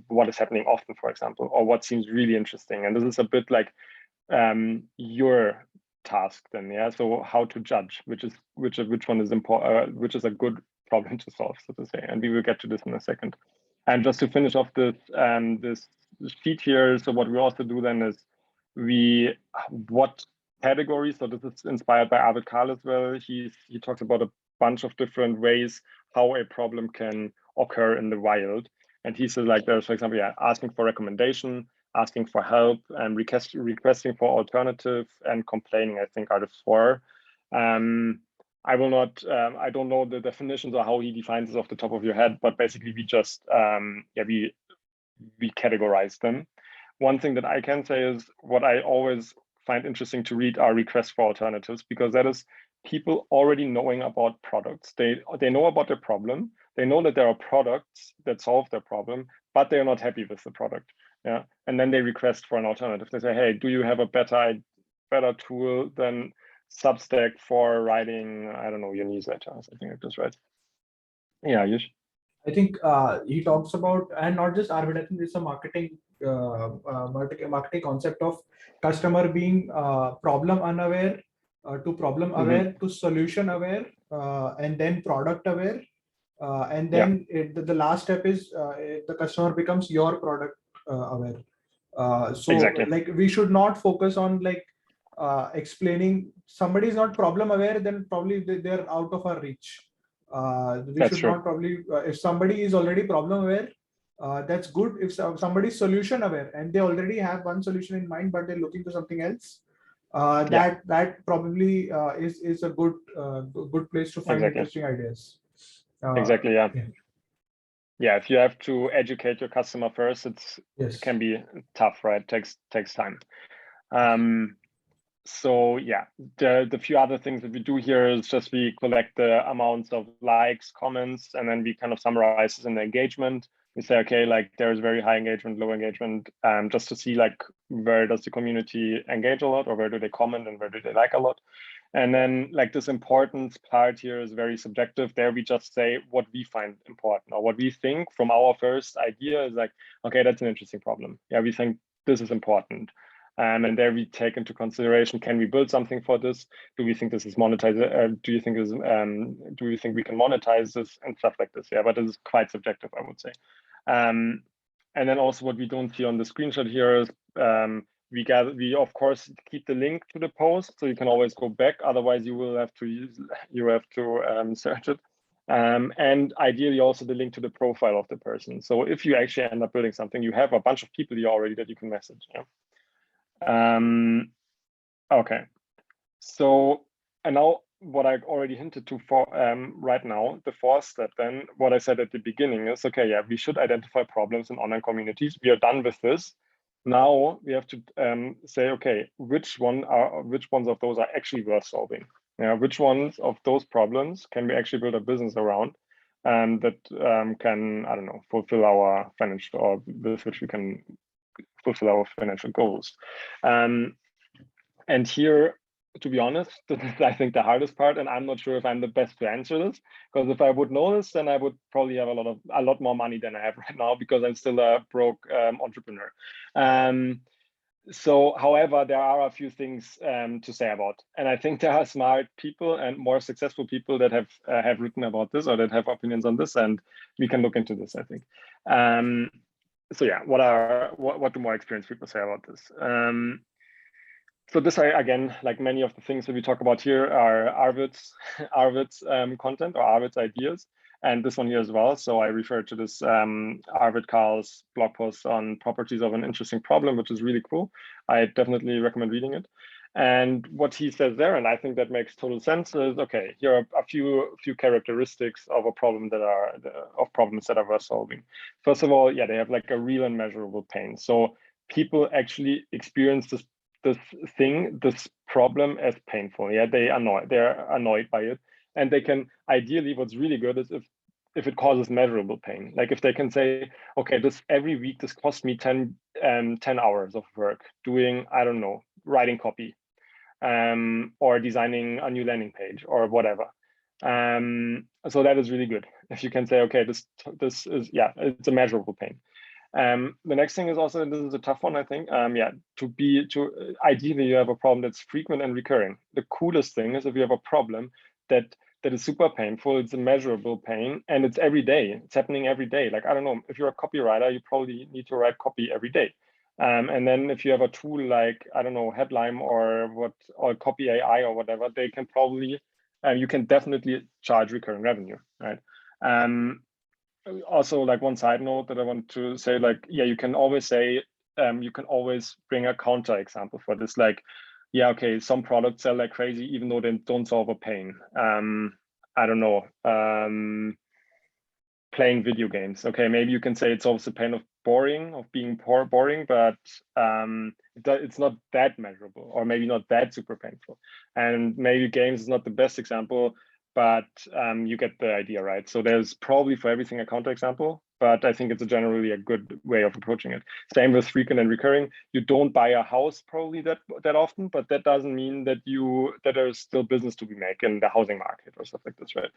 what is happening often, for example, or what seems really interesting. And this is a bit like your task then, yeah. So how to judge which one is important, which is a good problem to solve, so to say. And we will get to this in a second. And just to finish off this this sheet here, so what we also do then is what categories. So this is inspired by Arvid Kahl as well. He talks about a bunch of different ways how a problem can occur in the wild. And he says, like, there's, for example, yeah, asking for recommendation, asking for help, and requesting for alternative, and complaining, I think, are the four. I will not, I don't know the definitions or how he defines this off the top of your head, but basically we just, we categorize them. One thing that I can say is what I always find interesting to read are requests for alternatives, because that is people already knowing about products. They know about their problem. They know that there are products that solve their problem, but they're not happy with the product. Yeah, and then they request for an alternative. They say, hey, do you have a better tool than Substack for writing, I don't know, your newsletter, something like this, right? Yeah, Yush. I think he talks about, and not just Arvid, I think it's a marketing concept of customer being problem unaware to problem aware to solution aware, and then product aware, and then the last step is the customer becomes your product aware. So exactly. like we should not focus on like explaining somebody is not problem aware, then probably they're out of our reach. We should not probably, if somebody is already problem aware, that's good. If somebody is solution aware and they already have one solution in mind, but they're looking for something else, that probably is a good place to find interesting ideas. Exactly. Yeah. If you have to educate your customer first, it can be tough, right? Takes time. So yeah, the few other things that we do here is just we collect the amounts of likes, comments, and then we kind of summarize this in the engagement. We say, okay, like there's very high engagement, low engagement, just to see like where does the community engage a lot, or where do they comment and where do they like a lot. And then like this importance part here is very subjective. There we just say what we find important, or what we think from our first idea is like, okay, that's an interesting problem. Yeah, we think this is important. And there we take into consideration, can we build something for this? Do we think this is monetized? Do you think we can monetize this and stuff like this? Yeah, but this is quite subjective, I would say. And then also what we don't see on the screenshot here is we of course keep the link to the post, so you can always go back. Otherwise, you will have to search it. And ideally also the link to the profile of the person. So if you actually end up building something, you have a bunch of people here already that you can message. Yeah. Okay, so and now what I already hinted to for right now, the fourth step, then what I said at the beginning is, okay, yeah, we should identify problems in online communities. We are done with this. Now we have to say, okay, which ones of those are actually worth solving? Yeah, which ones of those problems can we actually build a business around, that can, I don't know, fulfill our financial, or with which we can fulfill our financial goals. And here, to be honest, this is, I think, the hardest part, and I'm not sure if I'm the best to answer this, because if I would know this, then I would probably have a lot more money than I have right now, because I'm still a broke entrepreneur. So, however, there are a few things to say about, and I think there are smart people and more successful people that have written about this, or that have opinions on this, and we can look into this, I think. So yeah, what do more experienced people say about this? So this, again, like many of the things that we talk about here, are Arvid's content or Arvid's ideas. and this one here as well. So I refer to this Arvid Kahl's blog post on properties of an interesting problem, which is really cool. I definitely recommend reading it. And what he says there, and I think that makes total sense, is okay, here are a few characteristics of a problem that are problems that are worth solving. First of all, yeah, they have like a real and measurable pain. So people actually experience this problem as painful. Yeah, they're annoyed by it, and they can ideally. What's really good is if it causes measurable pain. Like if they can say, okay, every week this cost me 10 hours of work doing, I don't know, writing copy, or designing a new landing page or whatever. So that is really good. If you can say, okay, this is, yeah, it's a measurable pain. The next thing is also, and this is a tough one, I think, ideally you have a problem that's frequent and recurring. The coolest thing is if you have a problem that is super painful, it's a measurable pain, and it's every day, it's happening every day. Like, I don't know, if you're a copywriter, you probably need to write copy every day. And then if you have a tool like, I don't know, Headline or Copy AI or whatever, they can probably, you can definitely charge recurring revenue, right? Also, like one side note that I want to say, like, yeah, you can always say, you can always bring a counter example for this. Like, yeah, okay, some products sell like crazy, even though they don't solve a pain. I don't know, playing video games. Okay, maybe you can say it solves the pain of being boring, but it's not that measurable, or maybe not that super painful. And maybe games is not the best example, but you get the idea, right? So there's probably for everything a counterexample, but I think it's generally a good way of approaching it. Same with frequent and recurring. You don't buy a house probably that often, but that doesn't mean that there's still business to be made in the housing market or stuff like this, right?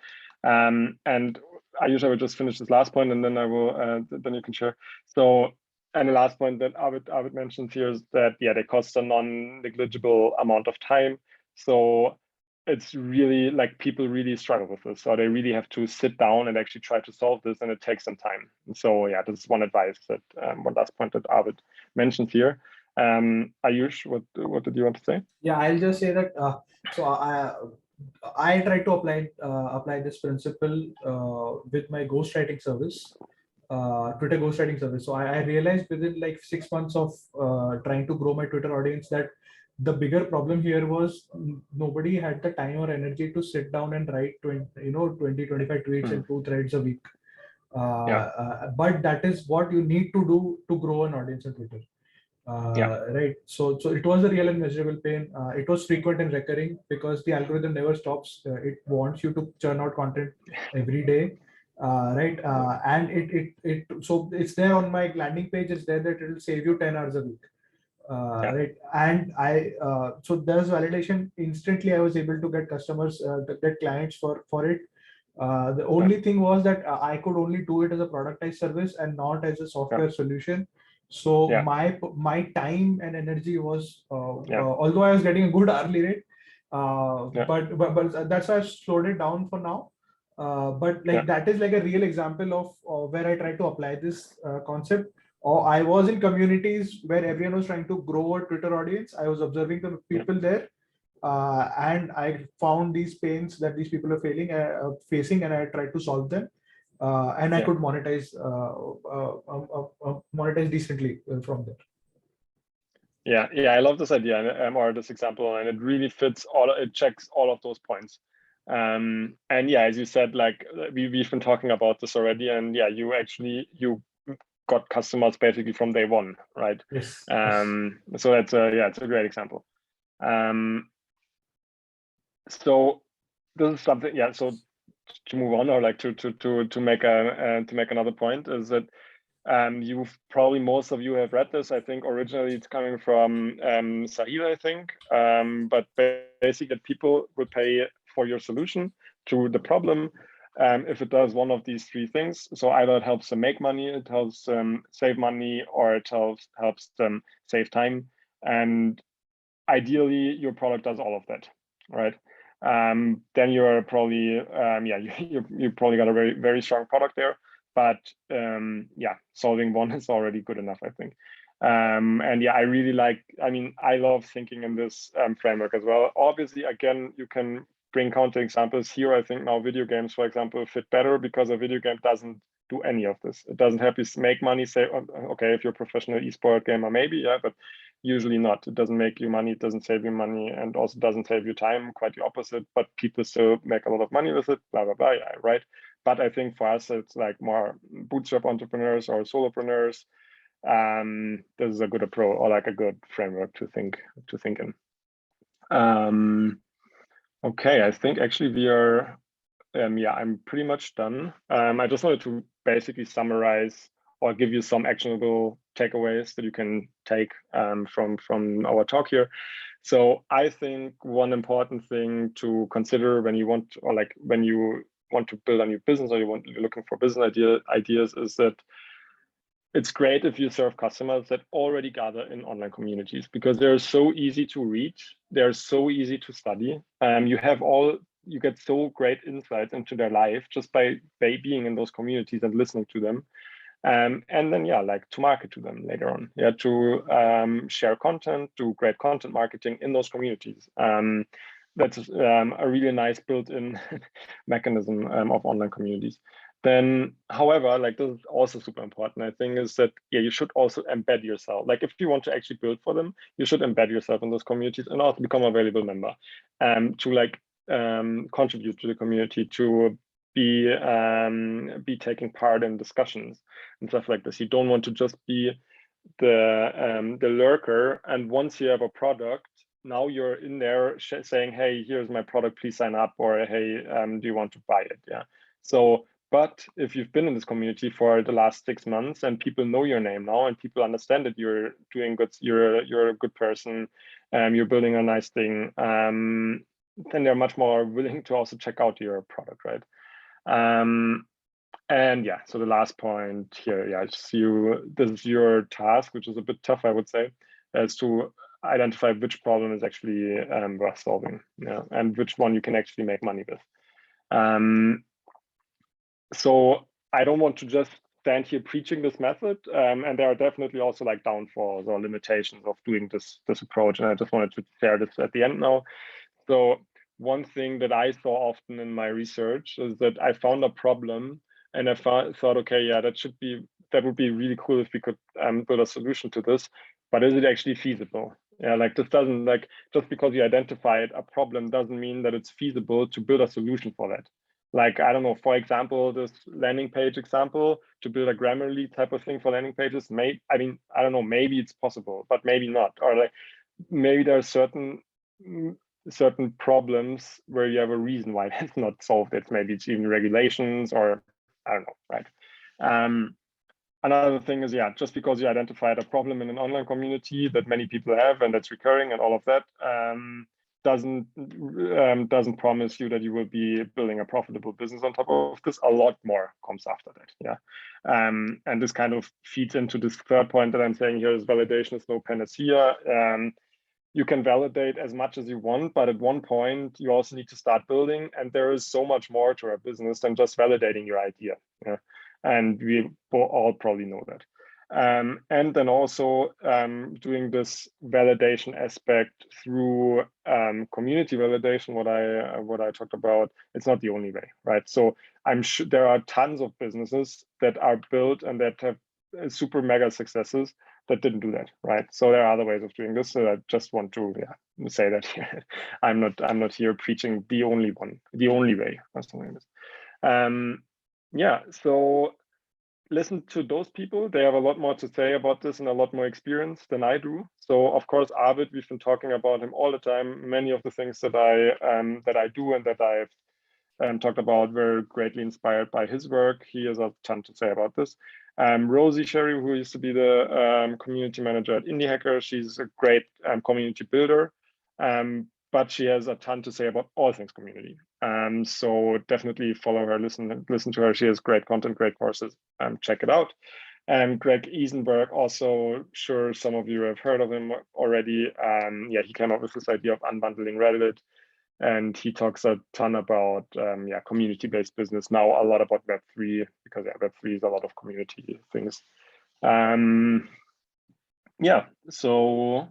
And I usually will just finish this last point, and then I will then you can share. So, and the last point that Arvid mentioned here is that, yeah, they cost a non-negligible amount of time. So it's really like people really struggle with this, so they really have to sit down and actually try to solve this, and it takes some time. And so, yeah, this is one advice that one last point that Arvid mentioned here. Ayush, what did you want to say? Yeah, I'll just say that. So I try to apply this principle with my ghostwriting service, Twitter ghostwriting service. So I realized within like 6 months of trying to grow my Twitter audience that the bigger problem here was nobody had the time or energy to sit down and write 20, 25 tweets and 2 threads a week. But that is what you need to do to grow an audience on Twitter. Right. So it was a real and measurable pain. It was frequent and recurring because the algorithm never stops. It wants you to churn out content every day. Right. And so it's there on my landing page. It's there that it will save you 10 hours a week. Right. And so there's validation instantly. I was able to get customers, get clients for it. The only thing was that I could only do it as a productized service and not as a software solution. So my time and energy was, although I was getting a good hourly rate, but that's why I've slowed it down for now. But like that is like a real example of where I try to apply this concept. Or I was in communities where everyone was trying to grow a Twitter audience. I was observing the people there, and I found these pains that these people are facing, and I tried to solve them. And I could monetize decently from there. Yeah, I love this idea or this example, and it really fits it checks all of those points. And yeah, as you said, like we've been talking about this already, and yeah, you got customers basically from day one, right? Yes. So that's it's a great example. So this is something, so to move on, or like to make another point, is that most of you have read this. I think originally it's coming from Sahil, I think, but basically that people will pay for your solution to the problem if it does one of these three things. So either it helps them make money, it helps them save money, or it helps them save time. And ideally, your product does all of that, right? Then you're probably you probably got a very, very strong product there. But solving one is already good enough, I think. And yeah, I love thinking in this framework as well. Obviously, again, you can bring counter examples here, I think now video games, for example, fit better because a video game doesn't do any of this. It doesn't help you make money. Say, okay, if you're a professional esport gamer, maybe, yeah, but usually not. It doesn't make you money. It doesn't save you money, and also doesn't save you time. Quite the opposite. But people still make a lot of money with it. Blah blah blah. Yeah, right. But I think for us, it's like more bootstrap entrepreneurs or solopreneurs. This is a good approach, or like a good framework to think in. Okay, I think actually we are. Yeah, I'm pretty much done. I just wanted to basically summarize or give you some actionable takeaways that you can take from our talk here. So I think one important thing to consider when you want, or like when you want to build a new business, or you're looking for business ideas, is that it's great if you serve customers that already gather in online communities, because they're so easy to reach, they're so easy to study. You get so great insights into their life just by being in those communities and listening to them. And then, yeah, like to market to them later on, yeah, to share content, do great content marketing in those communities. That's a really nice built-in mechanism of online communities. Then, however, like this is also super important, I think, is that, yeah, you should also embed yourself. Like if you want to actually build for them, you should embed yourself in those communities and also become a valuable member to like contribute to the community, to be taking part in discussions and stuff like this. You don't want to just be the lurker, and once you have a product, now you're in there saying, hey, here's my product, please sign up, or hey, do you want to buy it? Yeah. So, but if you've been in this community for the last 6 months and people know your name now and people understand that you're doing good, you're a good person, you're building a nice thing, then they're much more willing to also check out your product, right? And yeah, so the last point here, yeah, this is your task, which is a bit tough, I would say, is to identify which problem is actually worth solving, yeah, and which one you can actually make money with. So I don't want to just stand here preaching this method, and there are definitely also like downfalls or limitations of doing this approach, and I just wanted to share this at the end now. So one thing that I saw often in my research is that I found a problem and I thought, okay, yeah, that would be really cool if we could build a solution to this, but is it actually feasible? Yeah, like this doesn't, like, just because you identified a problem doesn't mean that it's feasible to build a solution for that. Like, I don't know, for example, this landing page example, to build a Grammarly type of thing for landing pages, I don't know, maybe it's possible, but maybe not. Or like, maybe there are certain problems where you have a reason why that's not solved. Maybe it's even regulations, or I don't know, right? Another thing is, yeah, just because you identified a problem in an online community that many people have and that's recurring and all of that, doesn't promise you that you will be building a profitable business on top of this. A lot more comes after that, yeah. And this kind of feeds into this third point that I'm saying here is validation is no panacea. You can validate as much as you want, but at one point you also need to start building, and there is so much more to our business than just validating your idea. Yeah? And we all probably know that. And then also doing this validation aspect through community validation, what I talked about, it's not the only way, right? So I'm sure there are tons of businesses that are built and that have super mega successes that didn't do that, right? So there are other ways of doing this. So I just want to say that here. I'm not here preaching the only way, or something like this. Yeah, so listen to those people. They have a lot more to say about this and a lot more experience than I do. So of course, Arvid, we've been talking about him all the time. Many of the things that I do and that I've talked about were greatly inspired by his work. He has a ton to say about this. Rosie Sherry, who used to be the community manager at Indie Hacker, she's a great community builder, but she has a ton to say about all things community. So definitely follow her, listen to her. She has great content, great courses. Check it out. Greg Eisenberg, also sure some of you have heard of him already. Yeah, he came up with this idea of unbundling Reddit. And he talks a ton about community-based business, now a lot about Web3, because Web3 is a lot of community things. Yeah, so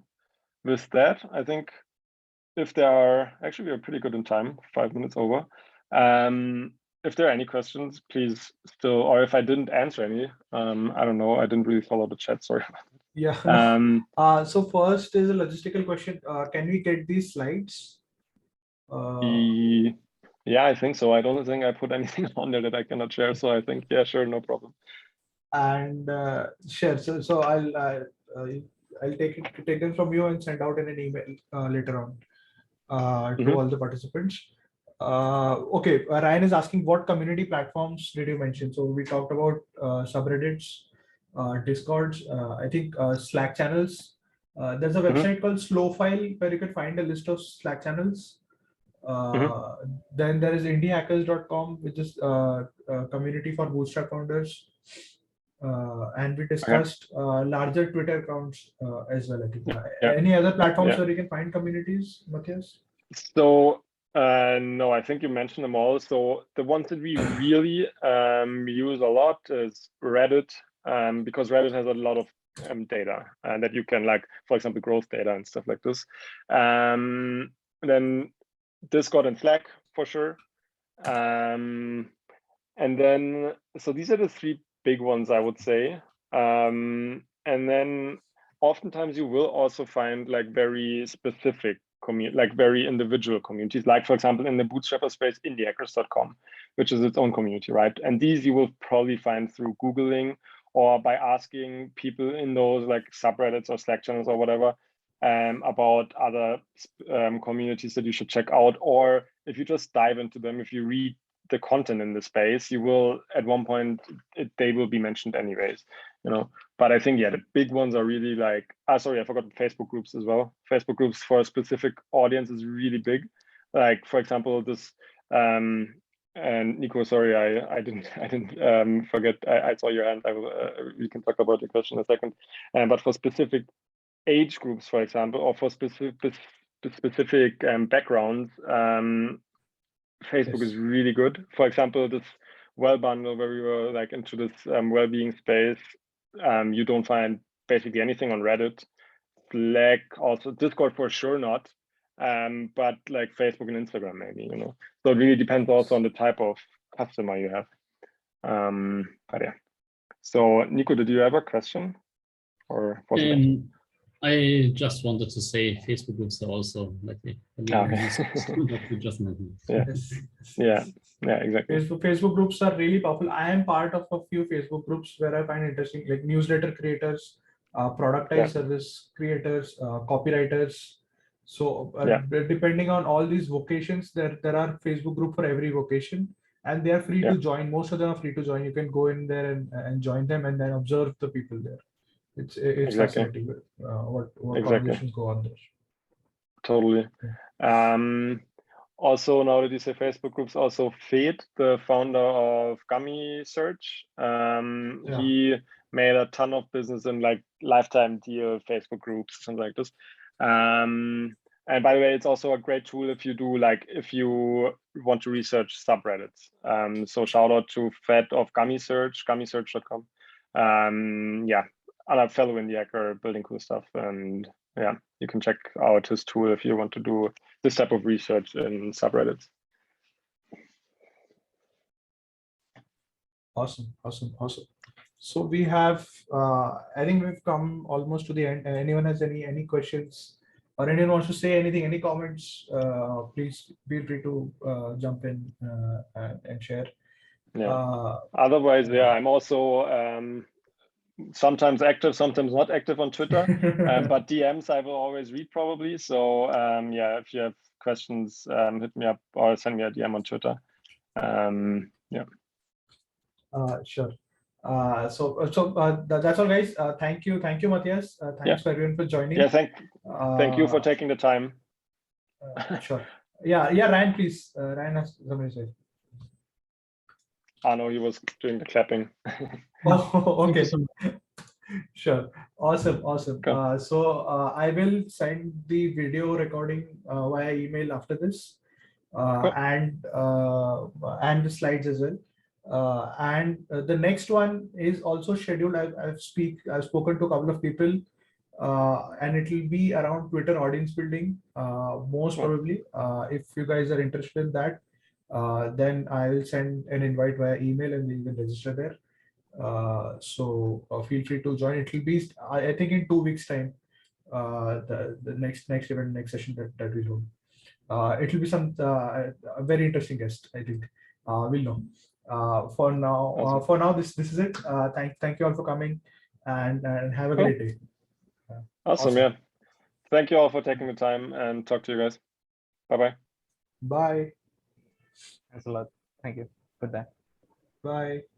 with that, I think if there are, actually we're pretty good in time, 5 minutes over. If there are any questions, please still, or if I didn't answer any, I don't know, I didn't really follow the chat, sorry. Yeah. No. So first is a logistical question. Can we get these slides? Yeah, I think so. I don't think I put anything on there that I cannot share. So I think, yeah, sure, no problem. And share. So I'll take them from you and send out in an email later on to all the participants. Okay, Ryan is asking what community platforms did you mention? So we talked about subreddits, Discords, I think Slack channels. There's a website called Slowfile where you can find a list of Slack channels. Then there is indiehackers.com, which is a community for bootstrap founders. And we discussed larger Twitter accounts as well, I think. Any other platforms where you can find communities, Matthias? So no, I think you mentioned them all. So the ones that we really use a lot is Reddit, because Reddit has a lot of data and that you can, like, for example, growth data and stuff like this. Then Discord and Slack for sure. And then, so these are the three big ones, I would say. And then oftentimes you will also find like very specific like very individual communities, like for example in the bootstrapper space, indiehackers.com, which is its own community, right? And these you will probably find through Googling or by asking people in those like subreddits or Slack channels or whatever about other communities that you should check out. Or if you just dive into them, if you read the content in the space, you will at one point they will be mentioned anyways, you know. But I think, yeah, the big ones are really like, sorry, I forgot Facebook groups as well. Facebook groups for a specific audience is really big. Like for example, this and Nico, sorry, I didn't forget. I saw your hand. I will. We can talk about your question in a second. But for specific age groups, for example, or for specific backgrounds, Facebook is really good. For example, this well bundle where we were like into this well-being space, you don't find basically anything on Reddit. Slack, also Discord for sure not, but like Facebook and Instagram maybe, you know. So it really depends also on the type of customer you have. But yeah. So Nico, did you have a question? Or I just wanted to say Facebook groups are also like you just mentioned. Yeah, exactly. Facebook groups are really powerful. I am part of a few Facebook groups where I find interesting, like newsletter creators, productized service creators, copywriters. So depending on all these vocations, there are Facebook group for every vocation, and they are free to join. Most of them are free to join. You can go in there and join them and then observe the people there. It's fascinating what conversations go on there. Totally. Also, now that you say Facebook groups, also Fed, the founder of Gummy Search, he made a ton of business in like lifetime deal Facebook groups, something like this. And by the way, it's also a great tool if you do if you want to research subreddits. So shout out to Fed of Gummy Search, gummysearch.com. And a fellow indie hacker building cool stuff. And yeah, you can check out his tool if you want to do this type of research in subreddits. Awesome. So we have, I think we've come almost to the end. Anyone has any questions or anyone wants to say anything, any comments, please feel free to jump in and share. Yeah. Otherwise, I'm also sometimes active, sometimes not active on Twitter, but DMs I will always read probably. So yeah, if you have questions, hit me up or send me a DM on Twitter. Yeah. Sure. So that's all, guys. Thank you, Matthias. Thanks for everyone for joining. Yeah, thank you for taking the time. Sure. Yeah, Ryan, please. Ryan has something to say. No, he was doing the clapping. Oh, okay. Sure. Awesome. So I will send the video recording via email after this, and the slides as well. And the next one is also scheduled. I've spoken to a couple of people. and it will be around Twitter audience building, most probably. If you guys are interested in that, then I will send an invite via email and we will register there. So feel free to join. It will be, I think, in 2 weeks' time. The next event, next session that we hold. It will be some a very interesting guest, I think. We'll know. For now, this is it. Thank you all for coming, and have a great day. Awesome. Yeah. Thank you all for taking the time, and talk to you guys. Bye-bye. Bye. Thanks a lot. Thank you. Goodbye. Bye.